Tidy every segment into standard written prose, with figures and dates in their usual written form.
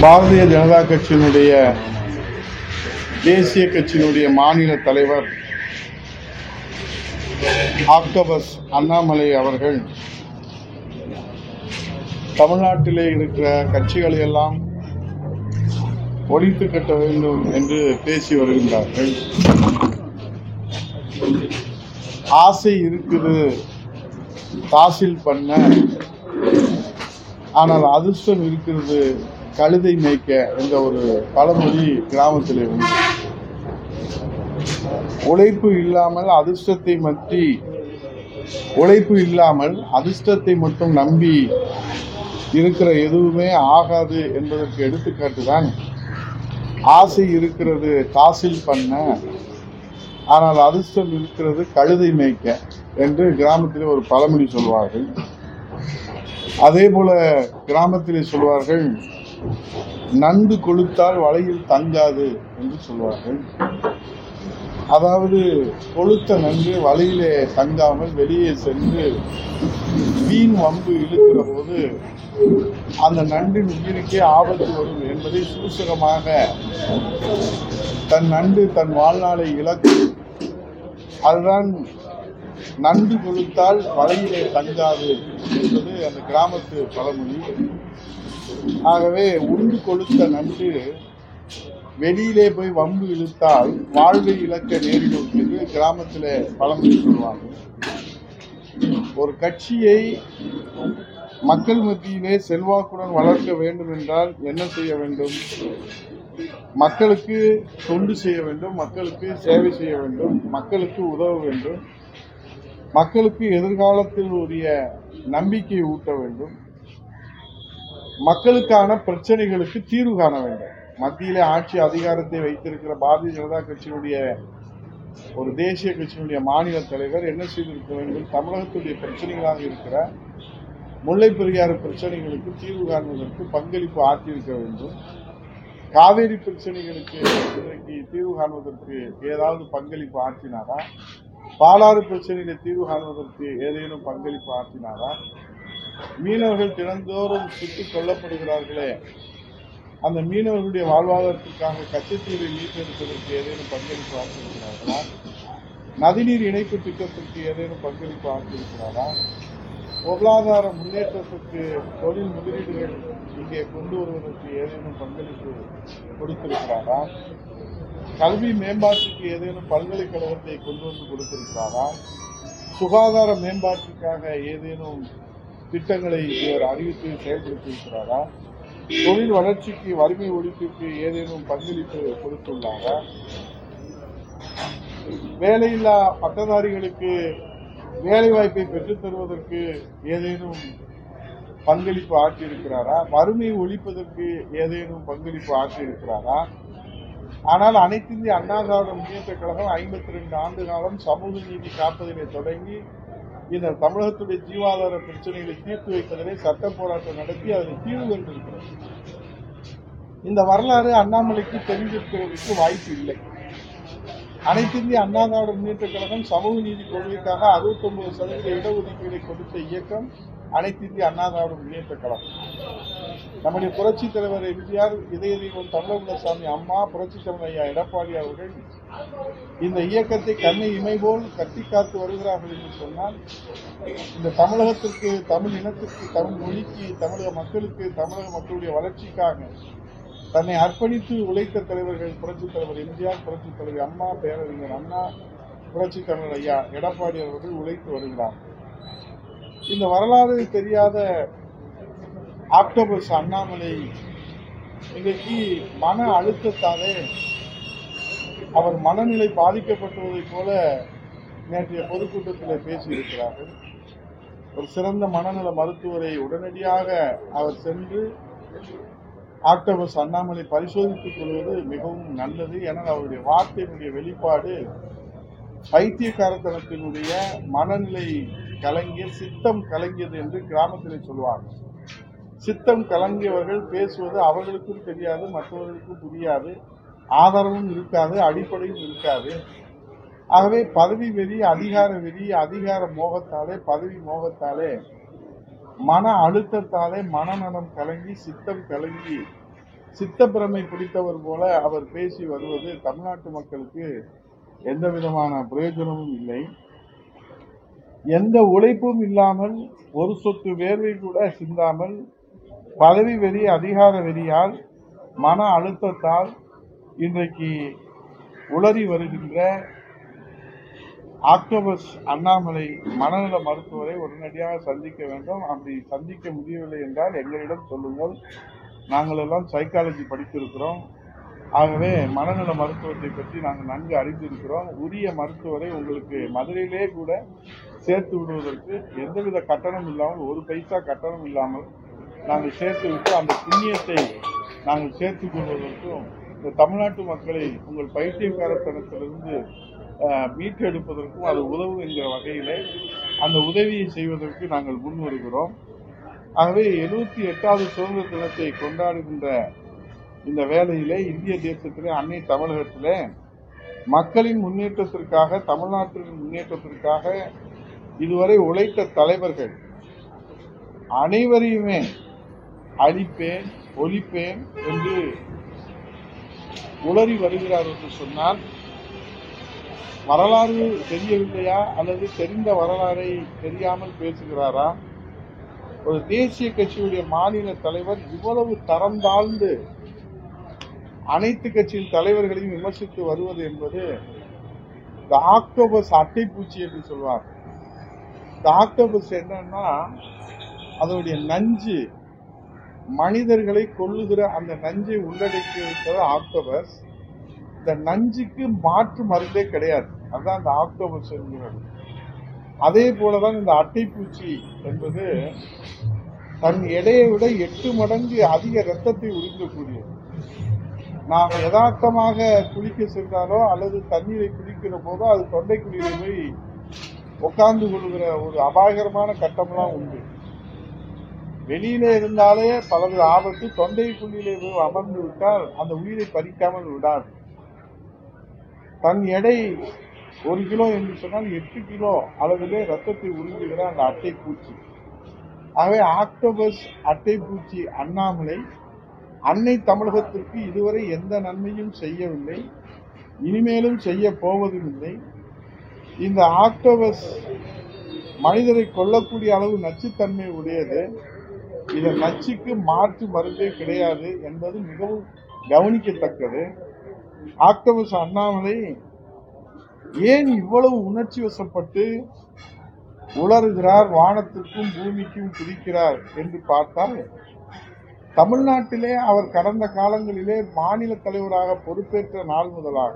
பாரதிய ஜனதா கட்சியினுடைய தேசிய கட்சியினுடைய மாநில தலைவர் ஆக்டோபஸ் அண்ணாமலை அவர்கள் தமிழ்நாட்டிலே இருக்கிற கட்சிகளை எல்லாம் ஒழித்து கட்ட வேண்டும் என்று பேசி வருகின்றார்கள். ஆசை இருக்குது தாசில் பண்ண, ஆனால் அதிர்ஷ்டம் இருக்கிறது கழுதை மேய்க்க என்ற ஒரு பழமொழி கிராமத்திலே உண்டு. உழைப்பு இல்லாமல் அதிர்ஷ்டத்தை மட்டும் நம்பி இருக்கிற எதுவுமே ஆகாது என்பதற்கு எடுத்துக்காட்டுதான் ஆசை இருக்கிறது தாசில் பண்ண, ஆனால் அதிர்ஷ்டம் இருக்கிறது கழுதை மேய்க்க என்று கிராமத்திலே ஒரு பழமொழி சொல்வார்கள். அதே போல கிராமத்திலே சொல்வார்கள், நண்டு கொளுத்தால் வலையில் தங்காது என்று சொல்வார்கள். அதாவது கொளுத்த நன்று வலையிலே தங்காமல் வெளியே சென்று மீன் வம்பு இழுக்கிற போது அந்த நண்டின் உயிருக்கே ஆபத்து வரும் என்பதை சூசகமாக தன் நண்டு தன் வாழ்நாளை இழக்கும். அதுதான் நண்டு கொளுத்தால் வலையிலே தங்காது என்பது அந்த கிராமத்து பழமொழி. ஆகவே உண்டு கொளுத்த நண்டு வெளியிலே போய் வம்பு இழுத்தால் வாழ்வை இழக்க நேரிடும் என்று கிராமத்திலே பழமொழி சொல்வாங்க. ஒரு கட்சியை மக்கள் மத்தியிலே செல்வாக்குடன் வளர்க்க வேண்டும் என்றால் என்ன செய்ய வேண்டும்? மக்களுக்கு தொண்டு செய்ய வேண்டும், மக்களுக்கு சேவை செய்ய வேண்டும், மக்களுக்கு உதவ வேண்டும், மக்களுக்கு எதிர்காலத்தில் உரிய நம்பிக்கையை ஊட்ட வேண்டும், மக்களுக்கான பிரச்சனைகளுக்கு தீர்வு காண வேண்டும். மத்தியிலே ஆட்சி அதிகாரத்தை வைத்திருக்கிற பாரதிய ஜனதா கட்சியினுடைய ஒரு தேசிய கட்சியினுடைய மாநில தலைவர் என்ன செய்திருக்க வேண்டும்? தமிழகத்துடைய பிரச்சனைகளாக இருக்கிற முல்லை பெரியாறு பிரச்சனைகளுக்கு தீர்வு காண்பதற்கு பங்களிப்பு ஆற்றியிருக்க வேண்டும். காவேரி பிரச்சனைகளுக்கு இன்றைக்கு தீர்வு காண்பதற்கு ஏதாவது பங்களிப்பு ஆற்றினாரா? பாலாறு பிரச்சனைகளை தீர்வு காண்பதற்கு ஏதேனும் பங்களிப்பு ஆற்றினாரா? மீனவர்கள் தினந்தோறும் சுட்டுக் கொல்லப்படுகிறார்களே, அந்த மீனவர்களுடைய வாழ்வாதாரத்திற்காக கச்சத்தீவை மீட்டெடுப்பதற்கு ஏதேனும் பங்களிப்பு ஆற்றியிருக்கிறார்களா? நதிநீர் இணைப்பு திட்டத்திற்கு ஏதேனும் பங்களிப்பு ஆற்றியிருக்கிறாரா? பொருளாதார முன்னேற்றத்திற்கு தொழில் முதலீடுகள் இங்கே கொண்டு வருவதற்கு ஏதேனும் பங்களிப்பு கொடுத்திருக்கிறாரா? கல்வி மேம்பாட்டுக்கு ஏதேனும் பல்கலைக்கழகத்தை கொண்டு வந்து கொடுத்திருக்கிறாரா? சுகாதார மேம்பாட்டிற்காக ஏதேனும் திட்டங்களை இவர் அறிவித்து செயல்படுத்தியிருக்கிறாரா? தொழில் வளர்ச்சிக்கு வறுமை ஒழிப்பிற்கு ஏதேனும் பங்களிப்பு கொடுத்துள்ளாரா? வேலையில்லா பட்டதாரிகளுக்கு வேலை வாய்ப்பை பெற்றுத் தருவதற்கு ஏதேனும் பங்களிப்பு ஆற்றியிருக்கிறாரா? வறுமையை ஒழிப்பதற்கு ஏதேனும் பங்களிப்பு ஆற்றியிருக்கிறாரா? ஆனால் அனைத்து இந்திய அண்ணா திராவிட முன்னேற்ற கழகம் 52 ஆண்டு காலம் சமூக நீதி காப்பதிலே தொடங்கி இந்த தமிழகத்துடைய ஜீவாதார பிரச்சனைகளை தீர்த்து வைப்பதிலே சட்ட போராட்டம் நடத்தி அதில் தீர்வு கண்டிருக்கிறது. இந்த வரலாறு அண்ணாமலைக்கு தெரிந்திருக்கிறதுக்கு வாய்ப்பு இல்லை. அனைத்து இந்திய அண்ணா திராவிட முன்னேற்ற கழகம் சமூக நீதி கொள்கைக்காக 69% இடஒதுக்கீடை கொடுத்த இயக்கம் அனைத்து இந்திய அண்ணா திராவிட முன்னேற்ற கழகம். நம்முடைய புரட்சித் தலைவர் எம்ஜிஆர், இதய தெய்வம் தமிழகுலசாமி அம்மா, புரட்சித் தலைவர் ஐயா எடப்பாடி அவர்கள் இந்த இயக்கத்தை கண்ணை இமை போல் கட்டி காத்து வருகிறார்கள் என்று சொன்னால், இந்த தமிழகத்திற்கு, தமிழ் இனத்திற்கு, தமிழ் மொழிக்கு, தமிழக மக்களுக்கு, தமிழக மக்களுடைய வளர்ச்சிக்காக தன்னை அர்ப்பணித்து உழைத்த தலைவர்கள் புரட்சித் தலைவர் எம்ஜிஆர், புரட்சித் தலைவர் அம்மா, பேரறிஞர் அண்ணா, புரட்சித் தலைவர் ஐயா எடப்பாடி அவர்கள் உழைத்து வருகிறார். இந்த வரலாறு தெரியாத ஆக்டோபஸ் அண்ணாமலை இன்றைக்கு மன அழுத்தத்தாலே அவர் மனநிலை பாதிக்கப்பட்டுவதைப் போல நேற்றைய பொதுக்கூட்டத்தில் பேசியிருக்கிறார்கள். ஒரு சிறந்த மனநல மருத்துவரை உடனடியாக அவர் சென்று ஆக்டோபஸ் அண்ணாமலை பரிசோதித்துக் கொள்வது மிகவும் நல்லது. ஏனால் அவருடைய வார்த்தையினுடைய வெளிப்பாடு பைத்தியக்காரத்தனத்தினுடைய மனநிலை கலங்கிய, சித்தம் கலங்கியது என்று கிராமத்திலே சொல்வார்கள். சித்தம் கலங்கியவர்கள் பேசுவது அவர்களுக்கும் தெரியாது, மற்றவர்களுக்கும் புரியாது, ஆதாரமும் இருக்காது, அடிப்படையும் இருக்காது. ஆகவே பதவி வெறி, அதிகார வெறி, அதிகார மோகத்தாலே, பதவி மோகத்தாலே மன அழுத்தத்தாலே மனநலம் கலங்கி சித்தம் கலங்கி சித்தப்பிரமை பிடித்தவர் போல அவர் பேசி வருவது தமிழ்நாட்டு மக்களுக்கு எந்த விதமான பிரயோஜனமும் இல்லை. எந்த உழைப்பும் இல்லாமல், ஒரு சொட்டு வேர்வை கூட சிந்தாமல், பதவி வெறி, அதிகார வெறியால், மன அழுத்தத்தால் இன்றைக்கு உளறி வருகின்ற ஆக்டோபஸ் அண்ணாமலை மனநல மருத்துவரை உடனடியாக சந்திக்க வேண்டும். அப்படி சந்திக்க முடியவில்லை என்றால் எங்களிடம் சொல்லுங்கள். நாங்கள் எல்லாம் சைக்காலஜி படித்திருக்கிறோம். ஆகவே மனநல மருத்துவத்தை பற்றி நாங்கள் நன்கு அறிந்திருக்கிறோம். உரிய மருத்துவரை உங்களுக்கு மதுரையிலே கூட சேர்த்து விடுவதற்கு எந்தவித கட்டணம் இல்லாமல், ஒரு பைசா கட்டணம் இல்லாமல் நாங்கள் சேர்த்து விட்டு அந்த புண்ணியத்தை நாங்கள் சேர்த்துக் கொள்வதற்கும், இந்த தமிழ்நாட்டு மக்களை உங்கள் பைத்தியக்காரத்தனத்திலிருந்து மீட்டெடுப்பதற்கும் அது உதவும் என்கிற வகையிலே அந்த உதவியை செய்வதற்கு நாங்கள் முன் வருகிறோம். ஆகவே 78வது சுதந்திர தினத்தை கொண்டாடுகின்ற இந்த வேளையிலே இந்திய தேசத்திலே, அன்னை தமிழகத்திலே மக்களின் முன்னேற்றத்திற்காக, தமிழ்நாட்டின் முன்னேற்றத்திற்காக இதுவரை உழைத்த தலைவர்கள் அனைவரையுமே அழிப்பேன், ஒழிப்பேன் என்று உளறி வருகிறார் என்று சொன்னால், வரலாறு தெரியவில்லையா அல்லது தெரிந்த வரலாறை தெரியாமல் பேசுகிறாரா? ஒரு தேசிய கட்சியுடைய மாநில தலைவர் இவ்வளவு தரம் தாழ்ந்து அனைத்து கட்சியின் தலைவர்களையும் விமர்சித்து வருவது என்பது இந்த ஆக்டோபஸ் அட்டைப்பூச்சி என்று சொல்வார். இந்த ஆக்டோபஸ் என்னன்னா, அதனுடைய நஞ்சு மனிதர்களை கொல்லுகிற அந்த நஞ்சை உள்ளடக்கி இருக்கிறது ஆக்டோபஸ். இந்த நஞ்சுக்கு மாற்று மருந்தே கிடையாது. அதுதான் இந்த ஆக்டோபஸ் என்கிறது. அதே போலதான் இந்த அட்டைப்பூச்சி என்பது தன் எடையை விட 8 மடங்கு அதிக ரத்தத்தை உறிஞ்சக்கூடியது. நாம் யதார்த்தமாக குளிக்க சென்றாலோ அல்லது தண்ணீரை குடிக்கிற போதோ அது தொண்டைக்குழியில போய் உட்கார்ந்து கொள்கிற ஒரு அபாயகரமான கட்டம்லாம் உண்டு. வெளியிலே இருந்தாலே பலது ஆபத்து. தொண்டைக்குழியிலே போய் அமர்ந்து விட்டால் அந்த உயிரை பறிக்காமல் விடாது. தன் எடை 1 கிலோ என்று சொன்னால் 8 கிலோ அளவிலே ரத்தத்தை உறிஞ்சுகிற அந்த அட்டைப்பூச்சி. ஆகவே ஆக்டோபஸ் அட்டைப்பூச்சி அண்ணாமலை அன்னை தமிழகத்திற்கு இதுவரை எந்த நன்மையும் செய்யவில்லை, இனிமேலும் செய்ய போவதும் இல்லை. இந்த ஆக்டோபஸ் மனிதரை கொல்லக்கூடிய அளவு நச்சுத்தன்மை உடையது. இதன் நச்சுக்கு மாற்று மருந்தே கிடையாது என்பது மிகவும் கவனிக்கத்தக்கது. ஆக்டோபஸ் அண்ணாமலை ஏன் இவ்வளவு உணர்ச்சி வசப்பட்டு உளறுகிறார், வானத்திற்கும் பூமிக்கும் குதிக்கிறார் என்று பார்த்தால், தமிழ்நாட்டிலே அவர் கடந்த காலங்களிலே மாநில தலைவராக பொறுப்பேற்ற நாள் முதலாக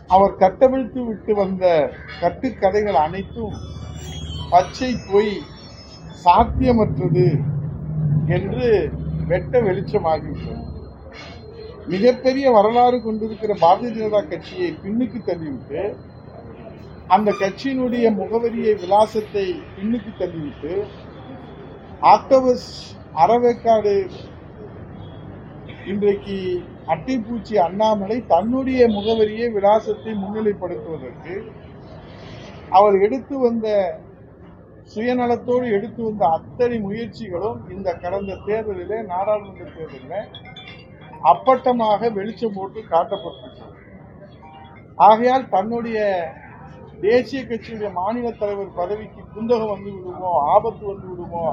அவர் கட்டவிழ்த்து விட்டு வந்த கட்டுக்கதைகள் அனைத்தும் பச்சை பொய், சாத்தியமற்றது என்று வெட்ட வெளிச்சமாகிவிட்டது. மிகப்பெரிய வரலாறு கொண்டிருக்கிற பாரதிய ஜனதா கட்சியை பின்னுக்கு தள்ளிவிட்டு, அந்த கட்சியினுடைய முகவரியை, விலாசத்தை பின்னுக்கு தள்ளிவிட்டு, ஆக்டோபஸ் அறவேக்காடு இன்றைக்கு அட்டைப்பூச்சி அண்ணாமலை தன்னுடைய முகவரியை, விலாசத்தை முன்னிலைப்படுத்துவதற்கு அவர் எடுத்து வந்த சுயநலத்தோடு எடுத்து வந்த அத்தனை முயற்சிகளும் இந்த கடந்த தேர்தலிலே, நாடாளுமன்ற தேர்தலில் அப்பட்டமாக வெளிச்சம் போட்டு காட்டப்பட்டிருக்கிறது. ஆகையால் தன்னுடைய தேசிய கட்சியுடைய மாநில தலைவர் பதவிக்கு குந்தகம் வந்து விடுமோ, ஆபத்து வந்து விடுமோ,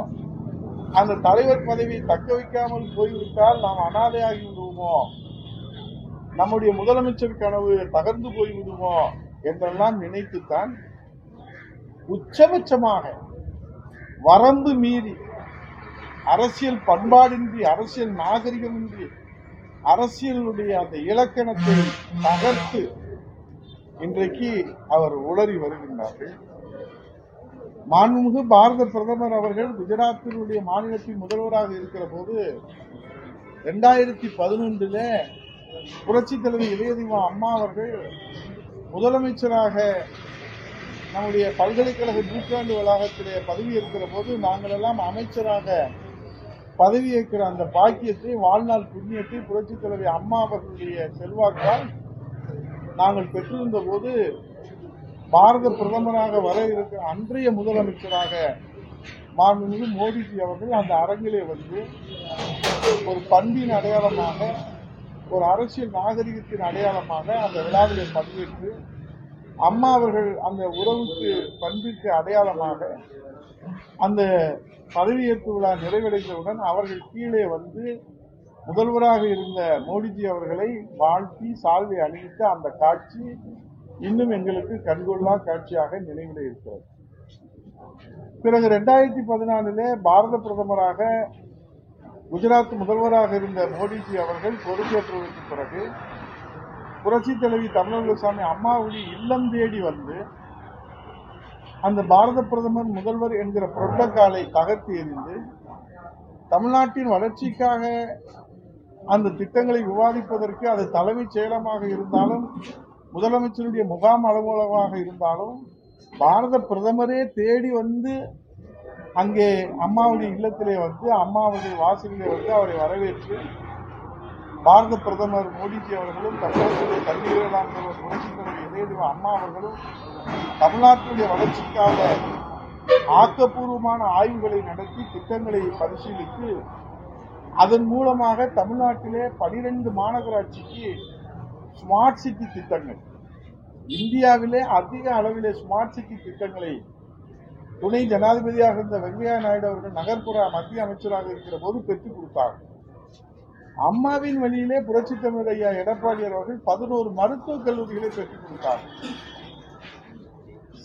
அந்த தலைவர் பதவியை தக்க வைக்காமல் போய்விட்டால் நாம் அனாதையாகி விடுவோமோ, நம்முடைய முதலமைச்சர் கனவு தகர்ந்து போய்விடுமோ என்றெல்லாம் நினைத்துத்தான் உச்சபட்சமாக வரம்பு மீறி, அரசியல் பண்பாடின்றி, அரசியல் நாகரிகமின்றி, அரசியலுடைய அந்த இலக்கணத்தை தகர்த்து இன்றைக்கு அவர் உளறி வருகின்றார்கள். மாண்புமிகு பாரத பிரதமர் அவர்கள் குஜராத்தினுடைய மாநிலத்தின் முதல்வராக இருக்கிற போது 2011 புரட்சி தலைவி இதயதீபம் அம்மா அவர்கள் முதலமைச்சராக நம்முடைய பல்கலைக்கழக நூற்றாண்டு வளாகத்திலே பதவியேற்கிற போது நாங்கள் எல்லாம் அமைச்சராக பதவியேற்கிற அந்த பாக்கியத்தை, வாழ்நாள் புண்ணியத்தை புரட்சி தலைவி அம்மா அவர்களுடைய செல்வாக்கால் நாங்கள் பெற்றிருந்த போது, பாரத பிரதமராக வர இருக்கிற அன்றைய முதலமைச்சராக மாண்புமிகு மோடிஜி அவர்கள் அந்த அரங்கிலே வந்து ஒரு பண்பின் அடையாளமாக, ஒரு அரசியல் நாகரிகத்தின் அடையாளமாக அந்த விழாவிலே பங்கேற்று அம்மா அவர்கள் அந்த உறவுக்கு பண்பிற்கு அடையாளமாக அந்த பதவியேற்பு விழா நிறைவடைந்தவுடன் அவர்கள் கீழே வந்து முதல்வராக இருந்த மோடிஜி அவர்களை வாழ்த்தி சால்வை அணிவித்த அந்த காட்சி இன்னும் எங்களுக்கு கண்கொள்ளா காட்சியாக நினைவில் இருக்கிறது. பிறகு 2014 பாரத பிரதமராக குஜராத் முதல்வராக இருந்த மோடிஜி அவர்கள் பொறுப்பேற்றதற்கு பிறகு புரட்சி தலைவி தமிழசாமி அம்மாவுடைய இல்லம் தேடி வந்து அந்த பாரத பிரதமர் முதல்வர் என்கிற புரோட்டோகாலை தகர்த்து எறிந்து தமிழ்நாட்டின் வளர்ச்சிக்காக அந்த திட்டங்களை விவாதிப்பதற்கு அது தலைமைச் செயலமாக இருந்தாலும் முதலமைச்சருடைய முகாம் அலுவலகமாக இருந்தாலும் பாரத பிரதமரே தேடி வந்து அங்கே அம்மாவுடைய இல்லத்திலே வந்து அம்மாவுடைய வாசலிலே வந்து அவரை வரவேற்று பாரத பிரதமர் மோடிஜி அவர்களும் தமிழகத்திலே கல்வியியலாம் முதல்வர் புரட்சித் தலைவர் இதயதேவ அம்மா அவர்களும் தமிழ்நாட்டினுடைய வளர்ச்சிக்காக ஆக்கப்பூர்வமான ஆய்வுகளை நடத்தி திட்டங்களை பரிசீலித்து அதன் மூலமாக தமிழ்நாட்டிலே 12 மாநகராட்சிக்கு ஸ்மார்ட் சிட்டி திட்டங்கள், இந்தியாவிலே அதிக அளவிலே ஸ்மார்ட் சிட்டி திட்டங்களை துணை ஜனாதிபதியாக இருந்த வெங்கையா நாயுடு அவர்கள் நகர்ப்புற மத்திய அமைச்சராக இருக்கிற போது பெற்றுக் கொடுத்தார்கள். அம்மாவின் வழியிலே புரட்சித் தலைவர் ஐயா எடப்பாடியார் அவர்கள் 11 மருத்துவக் கல்லூரிகளை பெற்றுக் கொடுத்தார்கள்.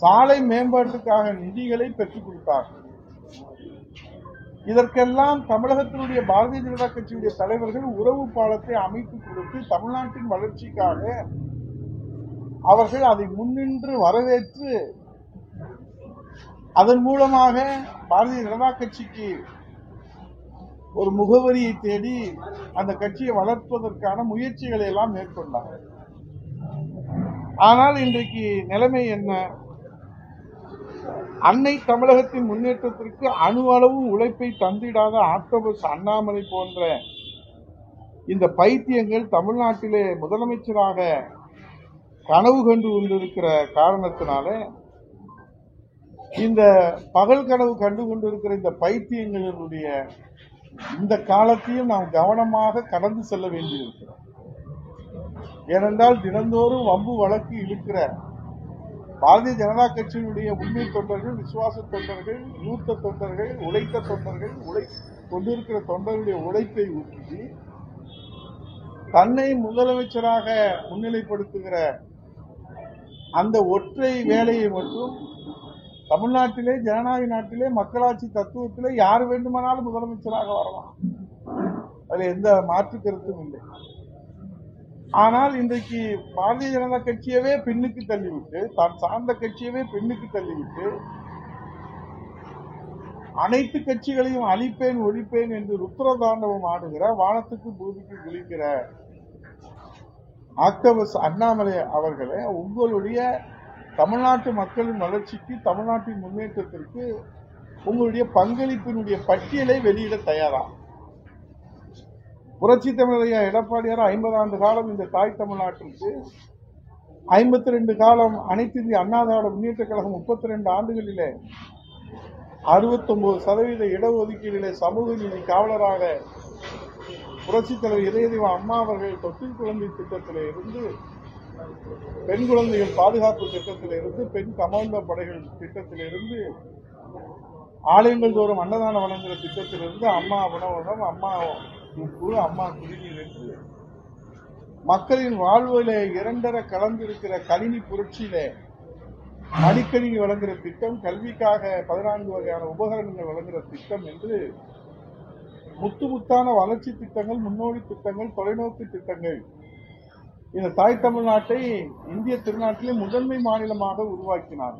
சாலை மேம்பாட்டுக்காக நிதிகளை பெற்றுக் கொடுத்தார்கள். இதற்கெல்லாம் தமிழகத்தினுடைய பாரதிய ஜனதா கட்சியுடைய தலைவர்கள் உறவு பாலத்தை அமைத்து கொடுத்து தமிழ்நாட்டின் வளர்ச்சிக்காக அவர்கள் அதை முன்னின்று வரவேற்று அதன் மூலமாக பாரதிய ஜனதா கட்சிக்கு ஒரு முகவரியை தேடி அந்த கட்சியை வளர்ப்பதற்கான முயற்சிகளை எல்லாம் மேற்கொண்டார். ஆனால் இன்றைக்கு நிலைமை என்ன? அன்னை தமிழகத்தின் முன்னேற்றத்திற்கு அணு அளவு உழைப்பை தந்திடாத ஆக்டோபஸ் அண்ணாமலை போன்ற இந்த பைத்தியங்கள் தமிழ்நாட்டிலே முதலமைச்சராக கனவு கண்டு கொண்டிருக்கிற காரணத்தினால இந்த பகல் கனவு கண்டு கொண்டிருக்கிற இந்த பைத்தியங்களுடைய இந்த காலத்தையும் நாம் கவனமாக கடந்து செல்ல வேண்டியிருக்கிறோம். ஏனென்றால் தினந்தோறும் வம்பு வழக்கு இழுக்கிற பாரதிய ஜனதா கட்சியினுடைய உண்மை தொண்டர்கள், விசுவாச தொண்டர்கள், மூத்த தொண்டர்கள், உழைத்த தொண்டர்கள், கொண்டிருக்கிற தொண்டர்களுடைய உழைப்பை ஊற்றி தன்னை முதலமைச்சராக முன்னிலைப்படுத்துகிற அந்த ஒற்றை வேலையை மட்டும் தமிழ்நாட்டிலே ஜனநாயக நாட்டிலே மக்களாட்சி தத்துவத்திலே யார் வேண்டுமானாலும் முதலமைச்சராக வரலாம், அதில் எந்த மாற்று கருத்தும் இல்லை. ஆனால் இன்றைக்கு பாரதிய ஜனதா கட்சியவே பின்னுக்கு தள்ளிவிட்டு, தான் சார்ந்த கட்சியவே பின்னுக்கு தள்ளிவிட்டு அனைத்து கட்சிகளையும் அழிப்பேன் ஒழிப்பேன் என்று ருத்ரதாண்டவம் ஆடுகிற, வானத்துக்கு பூமிக்கு குளிக்கிற ஆக்டோபஸ் அண்ணாமலை அவர்களே, உங்களுடைய தமிழ்நாட்டு மக்களின் வளர்ச்சிக்கு, தமிழ்நாட்டின் முன்னேற்றத்திற்கு உங்களுடைய பங்களிப்பினுடைய பட்டியலை வெளியிட தயாரா? புரட்சி தமிழர் எடப்பாடியார் 50 ஆண்டு காலம் இந்த தாய் தமிழ்நாட்டிற்கு, 52 காலம் அனைத்து இந்திய அண்ணா திராவிட முன்னேற்ற கழகம் 32 ஆண்டுகளிலே 69% இடஒதுக்கீட்டிலே சமூக நீதி காவலராக புரட்சி தலைவர் இதயதேவ அம்மா அவர்கள் தொட்டில் குழந்தை திட்டத்திலே இருந்து, பெண் குழந்தைகள் பாதுகாப்பு திட்டத்திலிருந்து, பெண் கமாண்டோ படைகள் திட்டத்திலிருந்து, ஆலயங்கள் தோறும் அன்னதானம் வழங்குகிற திட்டத்திலிருந்து, அம்மா உணவகம், அம்மா உப்பு, அம்மா குடிநீர் என்று மக்களின் வாழ்விலே இரண்டர கலந்திருக்கிற கணினி புரட்சியிலே மடிக்கணினி வழங்குகிற திட்டம், கல்விக்காக 14 வகையான உபகரணங்கள் வழங்குகிற திட்டம் என்று முத்து முத்தான வளர்ச்சி திட்டங்கள், முன்னோடி திட்டங்கள், தொலைநோக்கு திட்டங்கள் இந்த தாய் தமிழ்நாட்டை இந்திய திருநாட்டிலே முதன்மை மாநிலமாக உருவாக்கினார்.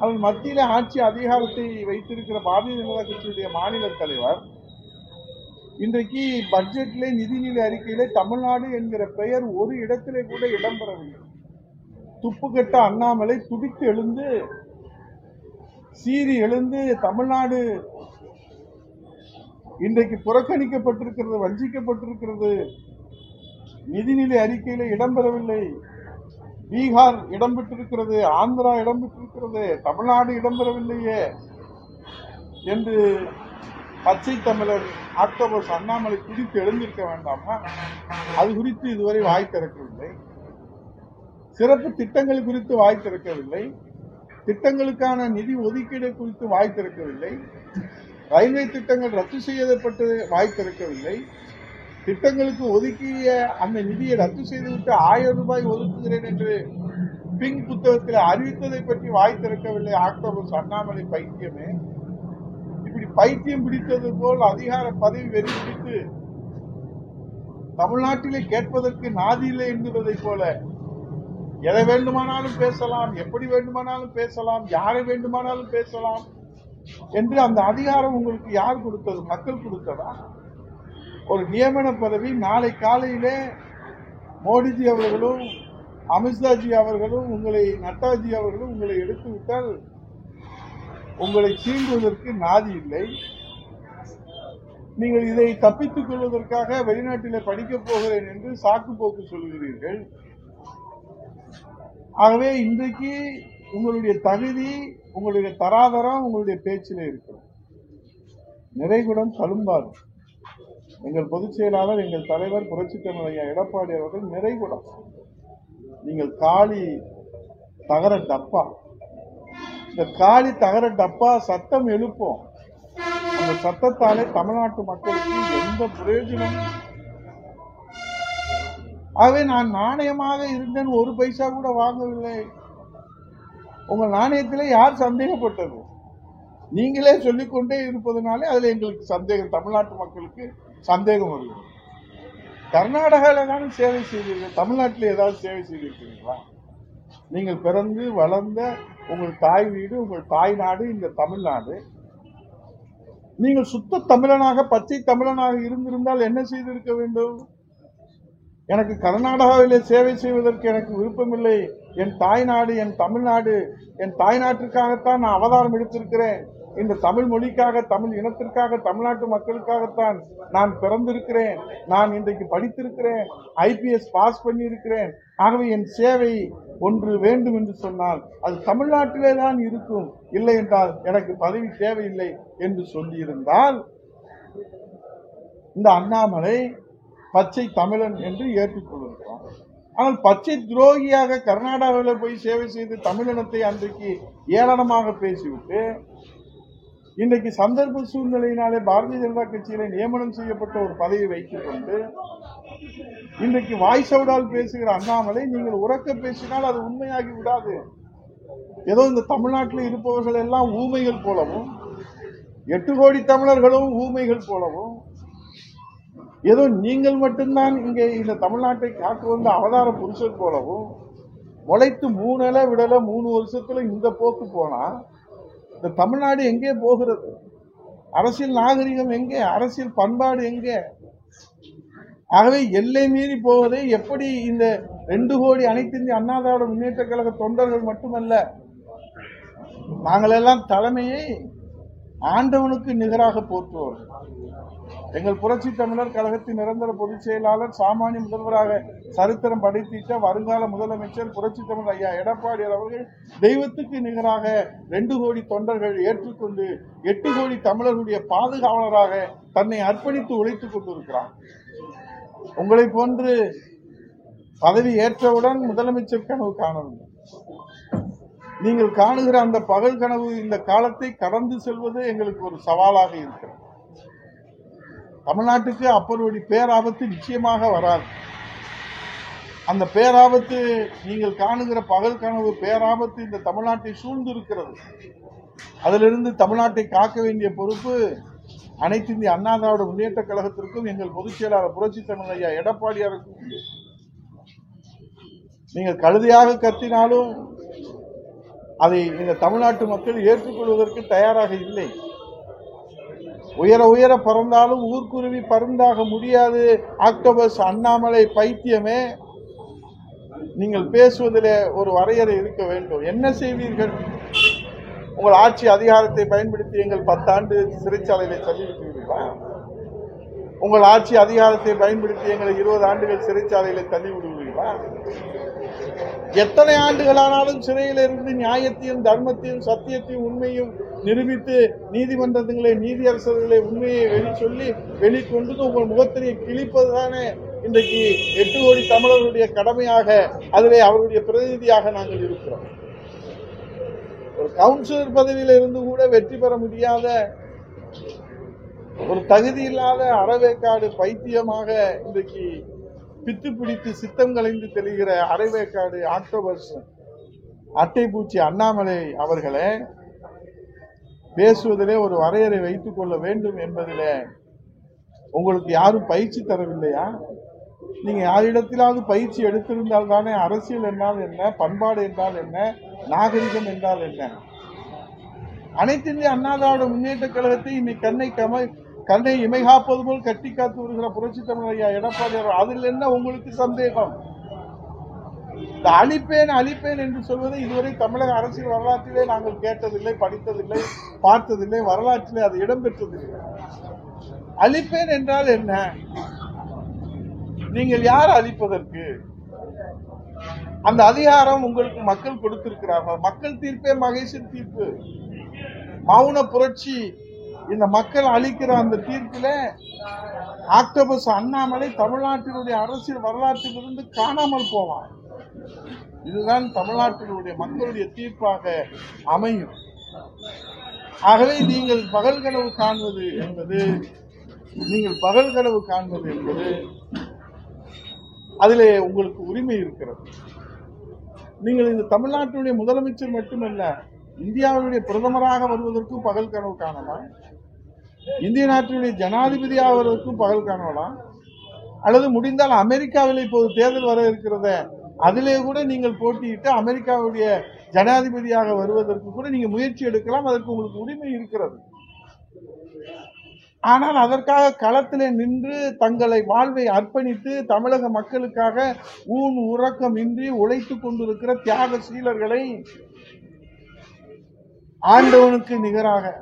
அதன் மத்தியிலே ஆட்சி அதிகாரத்தை வைத்திருக்கிற பாரதிய ஜனதா கட்சியுடைய மாநில தலைவர் இன்றைக்கு பட்ஜெட்டிலே, நிதிநிலை அறிக்கையிலே தமிழ்நாடு என்கிற பெயர் ஒரு இடத்திலே கூட இடம்பெறவில்லை. துப்புக்கட்ட அண்ணாமலை துடித்து எழுந்து, சீறி எழுந்து, தமிழ்நாடு இன்றைக்கு புறக்கணிக்கப்பட்டிருக்கிறது, வஞ்சிக்கப்பட்டிருக்கிறது, நிதிநிலை அறிக்கையில இடம்பெறவில்லை, பீகார் இடம்பெற்றிருக்கிறது, ஆந்திரா இடம்பெற்றிருக்கிறது, தமிழ்நாடு இடம்பெறவில்லையே என்று பச்சை தமிழர் ஆக்டோபஸ் அண்ணாமலை குறித்து எழுந்திருக்க வேண்டாமா? அது குறித்து இதுவரை வாய் திறக்கவில்லை. சிறப்பு திட்டங்கள் குறித்து வாய் திறக்கவில்லை. திட்டங்களுக்கான நிதி ஒதுக்கீடு குறித்து வாய் திறக்கவில்லை. ரயில்வே திட்டங்கள் ரத்து செய்யப்பட்டு வாய் திறக்கவில்லை. திட்டங்களுக்கு ஒதுக்கிய அந்த நிதியை ரத்து செய்துவிட்டு 1000 ரூபாய் ஒதுக்குகிறேன் என்று பிங்க் புத்தகத்தில் அறிவித்ததை பற்றி வாய் திறக்கவில்லை. ஆக்டோபஸ் அண்ணாமலை பைத்தியமே. இப்படி பைத்தியம் பிடித்தது போல் அதிகார பதவி வெறி பிடித்து தமிழ்நாட்டிலே கேட்பதற்கு நாதி இல்லை என்கிறதை போல எதை வேண்டுமானாலும் பேசலாம், எப்படி வேண்டுமானாலும் பேசலாம், யாரை வேண்டுமானாலும் பேசலாம் என்று அந்த அதிகாரம் உங்களுக்கு யார் கொடுத்தது? மக்கள் கொடுத்ததா? ஒரு நியமன பதவி நாளை காலையிலே மோடிஜி அவர்களும் அமித்ஷாஜி அவர்களும் நட்டாஜி அவர்களும் உங்களை எடுத்து விட்டால் உங்களை சீண்டுவதற்கு நாதி இல்லை. நீங்கள் இதை தப்பித்துக் கொள்வதற்காக வெளிநாட்டிலே படிக்கப் போகிறேன் என்று சாக்கு போக்கு சொல்கிறீர்கள். ஆகவே இன்றைக்கு உங்களுடைய தகுதி, உங்களுடைய தராதரம் உங்களுடைய பேச்சிலே இருக்கிறது. நிறைகுடம் தழும்பாது. எங்கள் பொதுச் செயலாளர், எங்கள் தலைவர் புரட்சித் தமிழர் ஐயா எடப்பாடி அவர்கள் நிறைகுடம். நீங்கள் காளி தகர டப்பா. இந்த காளி தகர டப்பா சத்தம் எழுப்போம். அந்த சத்தத்தாலே தமிழ்நாட்டு மக்களுக்கு எந்த பிரயோஜனமும். ஆகவே நான் நாணயமாக இருந்தேன், ஒரு பைசா கூட வாங்கவில்லை. உங்கள் நாணயத்திலே யார் சந்தேகப்பட்டது? நீங்களே சொல்லிக்கொண்டே இருப்பதனாலே அதுல எங்களுக்கு சந்தேகம், தமிழ்நாட்டு மக்களுக்கு சந்தேகம் வருகிறது. கர்நாடகாவில் தானே சேவை செய்தீர்கள், தமிழ்நாட்டில் ஏதாவது சேவை செய்திருக்கிறீங்களா? நீங்கள் பிறந்து வளர்ந்த உங்கள் தாய் வீடு, உங்கள் தாய் நாடு இந்த தமிழ்நாடு. நீங்கள் சுத்த தமிழனாக, பச்சை தமிழனாக இருந்திருந்தால் என்ன செய்திருக்க வேண்டும்? எனக்கு கர்நாடகாவிலே சேவை செய்வதற்கு எனக்கு விருப்பமில்லை. என் தாய் நாடு, என் தமிழ்நாடு, என் தாய் நாட்டிற்காகத்தான் நான் அவதாரம் எடுத்திருக்கிறேன். இந்த தமிழ் மொழிக்காக, தமிழ் இனத்திற்காக, தமிழ்நாட்டு மக்களுக்காகத்தான் நான் பிறந்திருக்கிறேன். நான் இன்றைக்கு படித்திருக்கிறேன், IPS பாஸ் பண்ணி இருக்கிறேன். ஆகவே என் சேவை ஒன்று வேண்டும் என்று சொன்னால் அது தமிழ்நாட்டிலே தான் இருக்கும். இல்லை என்றால் எனக்கு பதவி தேவையில்லை என்று சொல்லியிருந்தால் இந்த அண்ணாமலை பச்சை தமிழன் என்று ஏற்றுக்கொள்கிறோம். ஆனால் பச்சை துரோகியாக கர்நாடகாவில் போய் சேவை செய்து தமிழினத்தை அன்றைக்கு ஏளனமாக பேசிவிட்டு இன்றைக்கு சந்தர்ப்ப சூழ்நிலையினாலே பாரதிய ஜனதா கட்சியிலே நியமனம் செய்யப்பட்ட ஒரு பதவியை வைத்துக் கொண்டு இன்றைக்கு வாய் சவுடால் பேசுகிற அண்ணாமலை, நீங்கள் உறக்க பேசினால் அது உண்மையாகி விடாது. ஏதோ இந்த தமிழ்நாட்டில் இருப்பவர்கள் எல்லாம் ஊமைகள் போலவும், 8 கோடி தமிழர்களும் ஊமைகள் போலவும், ஏதோ நீங்கள் மட்டும்தான் இங்கே இந்த தமிழ்நாட்டை காக்க வந்த அவதார புருஷர் போலவும் முளைத்து 3 இலை விடல 3 வருஷத்துல இந்த போக்கு போனா இந்த தமிழ்நாடு எங்கே போகிறது? அரசியல் நாகரிகம் எங்கே? அரசியல் பண்பாடு எங்கே? ஆகவே எல்லை மீறி போவதை எப்படி இந்த 2 கோடி அனைத்து இந்திய அண்ணா திராவிட முன்னேற்ற கழக தொண்டர்கள் மட்டுமல்ல, நாங்கள் எல்லாம் தலைமையை ஆண்டவனுக்கு நிகராக போற்றுவோம். எங்கள் புரட்சி தமிழர் கழகத்தின் நிரந்தர பொதுச் செயலாளர், சாமானிய முதல்வராக சரித்திரம் படைத்திட்ட வருங்கால முதலமைச்சர் புரட்சி தமிழர் ஐயா எடப்பாடி அவர்கள் தெய்வத்துக்கு நிகராக 2 கோடி தொண்டர்கள் ஏற்றுக்கொண்டு 8 கோடி தமிழர்களுடைய பாதுகாவலராக தன்னை அர்ப்பணித்து உழைத்துக் கொண்டிருக்கிறார். உங்களை போன்று பதவி ஏற்றவுடன் முதலமைச்சர் கனவு காணவில்லை. நீங்கள் காணுகிற அந்த பகல் கனவு இந்த காலத்தை கடந்து செல்வது எங்களுக்கு ஒரு சவாலாக இருக்கிறது. தமிழ்நாட்டுக்கு அப்படி பேராபத்து நிச்சயமாக வராது. அந்த பேராபத்து, நீங்கள் காணுகிற பகல் கனவு பேராபத்து இந்த தமிழ்நாட்டை சூழ்ந்து இருக்கிறது. அதிலிருந்து தமிழ்நாட்டை காக்க வேண்டிய பொறுப்பு அனைத்து இந்திய அண்ணா திராவிட முன்னேற்ற கழகத்திற்கும் எங்கள் பொதுச் செயலாளர் புரட்சி தமிழர் ஐயா எடப்பாடியாருக்கும். நீங்கள் கழுதையாக கத்தினாலும் அதை இந்த தமிழ்நாட்டு மக்கள் ஏற்றுக்கொள்வதற்கு தயாராக இல்லை. உயர உயர பறந்தாலும் ஊர்க்குருவி பறந்தாக முடியாது. ஆக்டோபஸ் அண்ணாமலை பைத்தியமே, நீங்கள் பேசுவதிலே ஒரு வரையறை இருக்க வேண்டும். என்ன செய்வீர்கள்? உங்கள் ஆட்சி அதிகாரத்தை பயன்படுத்தி எங்கள் 10 ஆண்டு சிறைச்சாலையிலே தள்ளிவிட்டீர்களா? உங்கள் ஆட்சி அதிகாரத்தை பயன்படுத்தி எங்களை 20 ஆண்டுகள் சிறைச்சாலையிலே தள்ளி விடுவீர்களா? எத்தனை ஆண்டுகளானாலும் சிறையில் இருந்து நியாயத்தையும் தர்மத்தையும் சத்தியத்தையும் உண்மையும் நிரூபித்து நீதிமன்றங்களை நீதியரசர்களை உண்மையை வெளிக்கொண்டு உங்கள் முகத்திரையை கிழிப்பதுதானே இன்றைக்கு 8 கோடி தமிழர்களுடைய கடமையாக, அதிலே அவருடைய பிரதிநிதியாக நாங்கள் இருக்கிறோம். ஒரு கவுன்சிலர் பதவியில் இருந்து கூட வெற்றி பெற முடியாத ஒரு தகுதி இல்லாத அறவேக்காடு பைத்தியமாக இன்றைக்கு பித்து பிடித்து சித்தம் கலைந்து தெளிகிற அரைவேக்காடு ஆக்டோபஸ் அட்டைப்பூச்சி அண்ணாமலை அவர்களே பேசுவதிலே ஒரு வரையறை வைத்துக் கொள்ள வேண்டும் என்பதிலே உங்களுக்கு யாரும் பயிற்சி தரவில்லையா? நீங்க யாரிடத்திலாவது பயிற்சி எடுத்திருந்தால் தானே அரசியல் என்றால் என்ன, பண்பாடு என்றால் என்ன, நாகரிகம் என்றால் என்ன? அனைத்து இந்திய அண்ணா திராவிட முன்னேற்ற கழகத்தை இன்னைக்கு கண்ணை இமைகாப்பது போல் கட்டி காத்து வருகிற புரட்சி தமிழர் ஐயா எடப்பாடி, அதில் என்ன உங்களுக்கு சந்தேகம்? இந்த அழிப்பேன் என்று சொல்வதை இதுவரை தமிழக அரசியல் வரலாற்றிலே நாங்கள் கேட்டதில்லை, படித்ததில்லை, பார்த்ததில்லை, வரலாற்றிலே அது இடம்பெற்றதில்லை. அழிப்பேன் என்றால் என்ன? நீங்கள் யார் அழிப்பதற்கு? அந்த அதிகாரம் உங்களுக்கு மக்கள் கொடுத்திருக்கிறார்கள். மக்கள் தீர்ப்பே மகேசன் தீர்ப்பு. மௌன புரட்சி இந்த மக்கள் அளிக்கிற அந்த தீர்ப்பில ஆக்டோபஸ் அண்ணாமலை தமிழ்நாட்டினுடைய அரசியல் வரலாற்றிலிருந்து காணாமல் போவான். இதுதான் தமிழ்நாட்டினுடைய மக்களுடைய தீர்ப்பாக அமையும். ஆகவே நீங்கள் பகல் கனவு காண்பது என்பது அதிலே உங்களுக்கு உரிமை இருக்கிறது. நீங்கள் இந்த தமிழ்நாட்டினுடைய முதலமைச்சர் மட்டுமல்ல, இந்தியாவுடைய பிரதமராக வருவதற்கும் பகல் கனவு காணலாம், இந்திய நாட்டினுடைய ஜனாதிபதி ஆவதற்கும் பகல் காணலாம், அல்லது முடிந்தால் அமெரிக்காவில் இப்போது தேர்தல் வர இருக்கிறத அதிலே கூட நீங்கள் போட்டியிட்டு அமெரிக்காவுடைய ஜனாதிபதியாக வருவதற்கு கூட நீங்க முயற்சி எடுக்கலாம். அதற்கு உங்களுக்கு உரிமை இருக்கிறது. ஆனால் அதற்காக களத்திலே நின்று தங்களை வாழ்வை அர்ப்பணித்து தமிழக மக்களுக்காக ஊன் உறக்கம் இன்றி உழைத்துக் கொண்டிருக்கிற தியாக சீலர்களை ஆண்டவனுக்கு நிகராக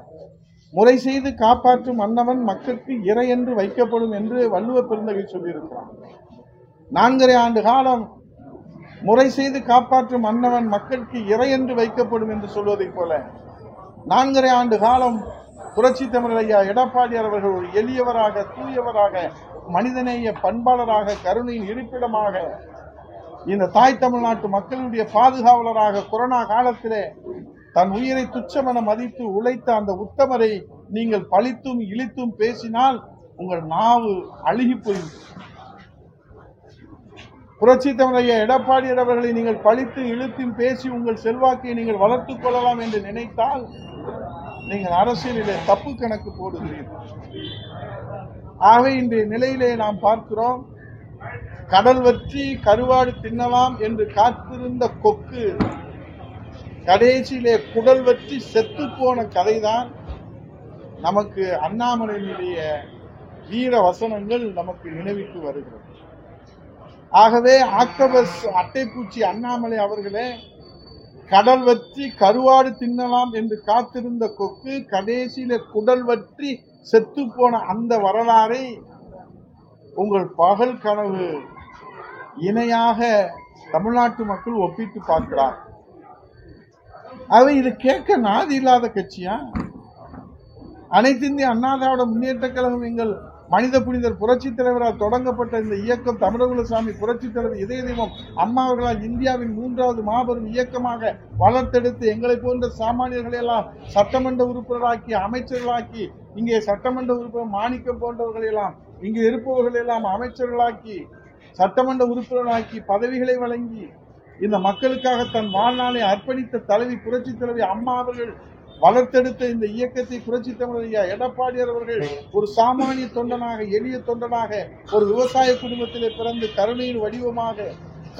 முறை செய்து காப்பாற்றும் மன்னவன் மக்களுக்கு இறை என்று வைக்கப்படும் என்று வள்ளுவ பெருந்தகை சொல்லியிருக்கிறான். 4.5 ஆண்டு காலம் முறை செய்து காப்பாற்றும் மன்னவன் மக்களுக்கு இறை என்று வைக்கப்படும் என்று சொல்வதை போல 4.5 ஆண்டு காலம் புரட்சி தமிழர் ஐயா எடப்பாடியார் அவர்கள் ஒரு எளியவராக, தூயவராக, மனிதநேய பண்பாளராக, கருணையின் இருப்பிடமாக, இந்த தாய் தமிழ்நாட்டு மக்களுடைய பாதுகாவலராக கொரோனா காலத்திலே தன் உயிரை துச்சமென மதித்து உழைத்த அந்த உத்தமரை நீங்கள் பழித்தும் இழித்தும் பேசினால் உங்கள் நாவு அழுகி போய்விடும். புரட்சி தமிழர் ஐயா எடப்பாடியார் அவர்களை நீங்கள் பழித்து இழுத்தும் பேசி உங்கள் செல்வாக்கை நீங்கள் வளர்த்துக் கொள்ளலாம் என்று நினைத்தால் நீங்கள் அரசியலிலே தப்பு கணக்கு போடுகிறீர்கள். ஆகவே இன்றைய நிலையிலே நாம் பார்க்கிறோம், கடல் வற்றி கருவாடு தின்னலாம் என்று காத்திருந்த கொக்கு கடைசியிலே குடல் வற்றி செத்து போன கதைதான் நமக்கு அண்ணாமலையினுடைய வீர வசனங்கள் நமக்கு நினைவுக்கு வருகிறது. ஆகவே ஆக்டோபஸ் அட்டைப்பூச்சி அண்ணாமலை அவர்களே, கடல் வற்றி கருவாடு தின்னலாம் என்று காத்திருந்த கொக்கு கடைசியில குடல் வற்றி செத்து போன அந்த வரலாறை உங்கள் பகல் கனவு இணையாக தமிழ்நாட்டு மக்கள் ஒப்பிட்டு பார்க்கிறார். அவை இது கேட்க நாதி இல்லாத கட்சியா? அனைத்து இந்திய அண்ணா திராவிட முன்னேற்ற கழகம் எங்கள் மனித புனிதர் புரட்சி தலைவரால் தொடங்கப்பட்ட இந்த இயக்கம் தமிழகுலசாமி புரட்சி தலைவர் இதய தெய்வம் அம்மா அவர்களால் இந்தியாவின் 3வது மாபெரும் இயக்கமாக வளர்த்தெடுத்து எங்களை போன்ற சாமானியர்களை எல்லாம் சட்டமன்ற உறுப்பினராக்கி, அமைச்சர்களாக்கி, இங்கே சட்டமன்ற உறுப்பினர் மாணிக்கம் போன்றவர்கள் எல்லாம் இங்கே இருப்பவர்கள் எல்லாம் அமைச்சர்களாக்கி, சட்டமன்ற உறுப்பினராக்கி, பதவிகளை வழங்கி இந்த மக்களுக்காக தன் வாழ்நாளை அர்ப்பணித்த தலைவி புரட்சி தலைவி அம்மா அவர்கள் வளர்த்தெடுத்த இந்த இயக்கத்தை புரட்சி தமிழர் ஐயா எடப்பாடியார் அவர்கள் ஒரு சாமானிய தொண்டனாக, எளிய தொண்டனாக, ஒரு விவசாய குடும்பத்திலே பிறந்து கருணையின் வடிவமாக,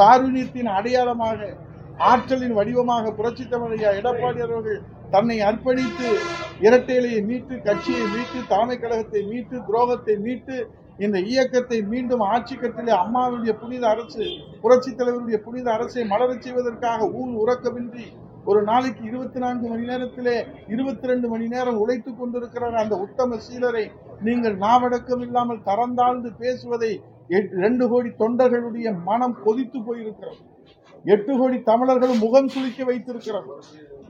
காருண்யத்தின் அடையாளமாக, ஆற்றலின் வடிவமாக புரட்சி தமிழர் ஐயா எடப்பாடியார் அவர்கள் தன்னை அர்ப்பணித்து இரட்டையிலையை மீட்டு, கட்சியை மீட்டு, தலைமை கழகத்தை மீட்டு, துரோகத்தை மீட்டு இந்த இயக்கத்தை மீண்டும் ஆட்சி கட்டிலே அம்மாவுடைய புனித அரசு, புரட்சி தலைவருடைய புனித அரசை மலரச் செய்வதற்காக ஊன் உறக்கமின்றி ஒரு நாளைக்கு 24 மணி நேரத்திலே 22 மணி நேரம் உழைத்துக் கொண்டிருக்கிற அந்த உத்தம சீலரை நீங்கள் நாவடக்கம் இல்லாமல் தரந்தாழ்ந்து பேசுவதை 2 கோடி தொண்டர்களுடைய மனம் கொதித்து போயிருக்கிறது. 8 கோடி தமிழர்கள் முகம் சுளிக்க வைத்திருக்கிறது.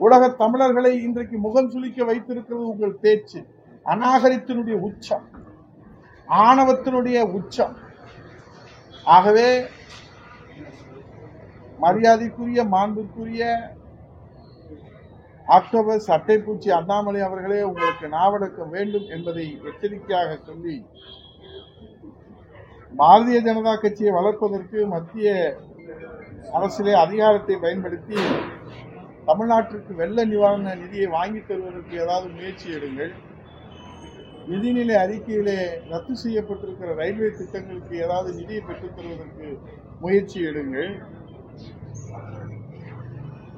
உலக தமிழர்களை இன்றைக்கு முகம் சுளிக்க வைத்திருக்கிறது உங்கள் பேச்சு. அநாகரிகத்தினுடைய உச்சம், ஆணவத்தினுடைய உச்சம். ஆகவே மரியாதைக்குரிய மாண்புக்குரிய அக்டோபர் சட்டைப்பூச்சி அண்ணாமலை அவர்களே, உங்களுக்கு நாவடக்கம் வேண்டும் என்பதை எச்சரிக்கையாக சொல்லி, பாரதிய ஜனதா கட்சியை வளர்ப்பதற்கு மத்திய அரசிலே அதிகாரத்தை பயன்படுத்தி தமிழ்நாட்டிற்கு வெள்ள நிவாரண நிதியை வாங்கி தருவதற்கு ஏதாவது முயற்சி எடுங்கள். நிதிநிலை அறிக்கையிலே ரத்து செய்யப்பட்டிருக்கிற ரயில்வே திட்டங்களுக்கு ஏதாவது நிதியை பெற்றுத் தருவதற்கு முயற்சி எடுங்கள்.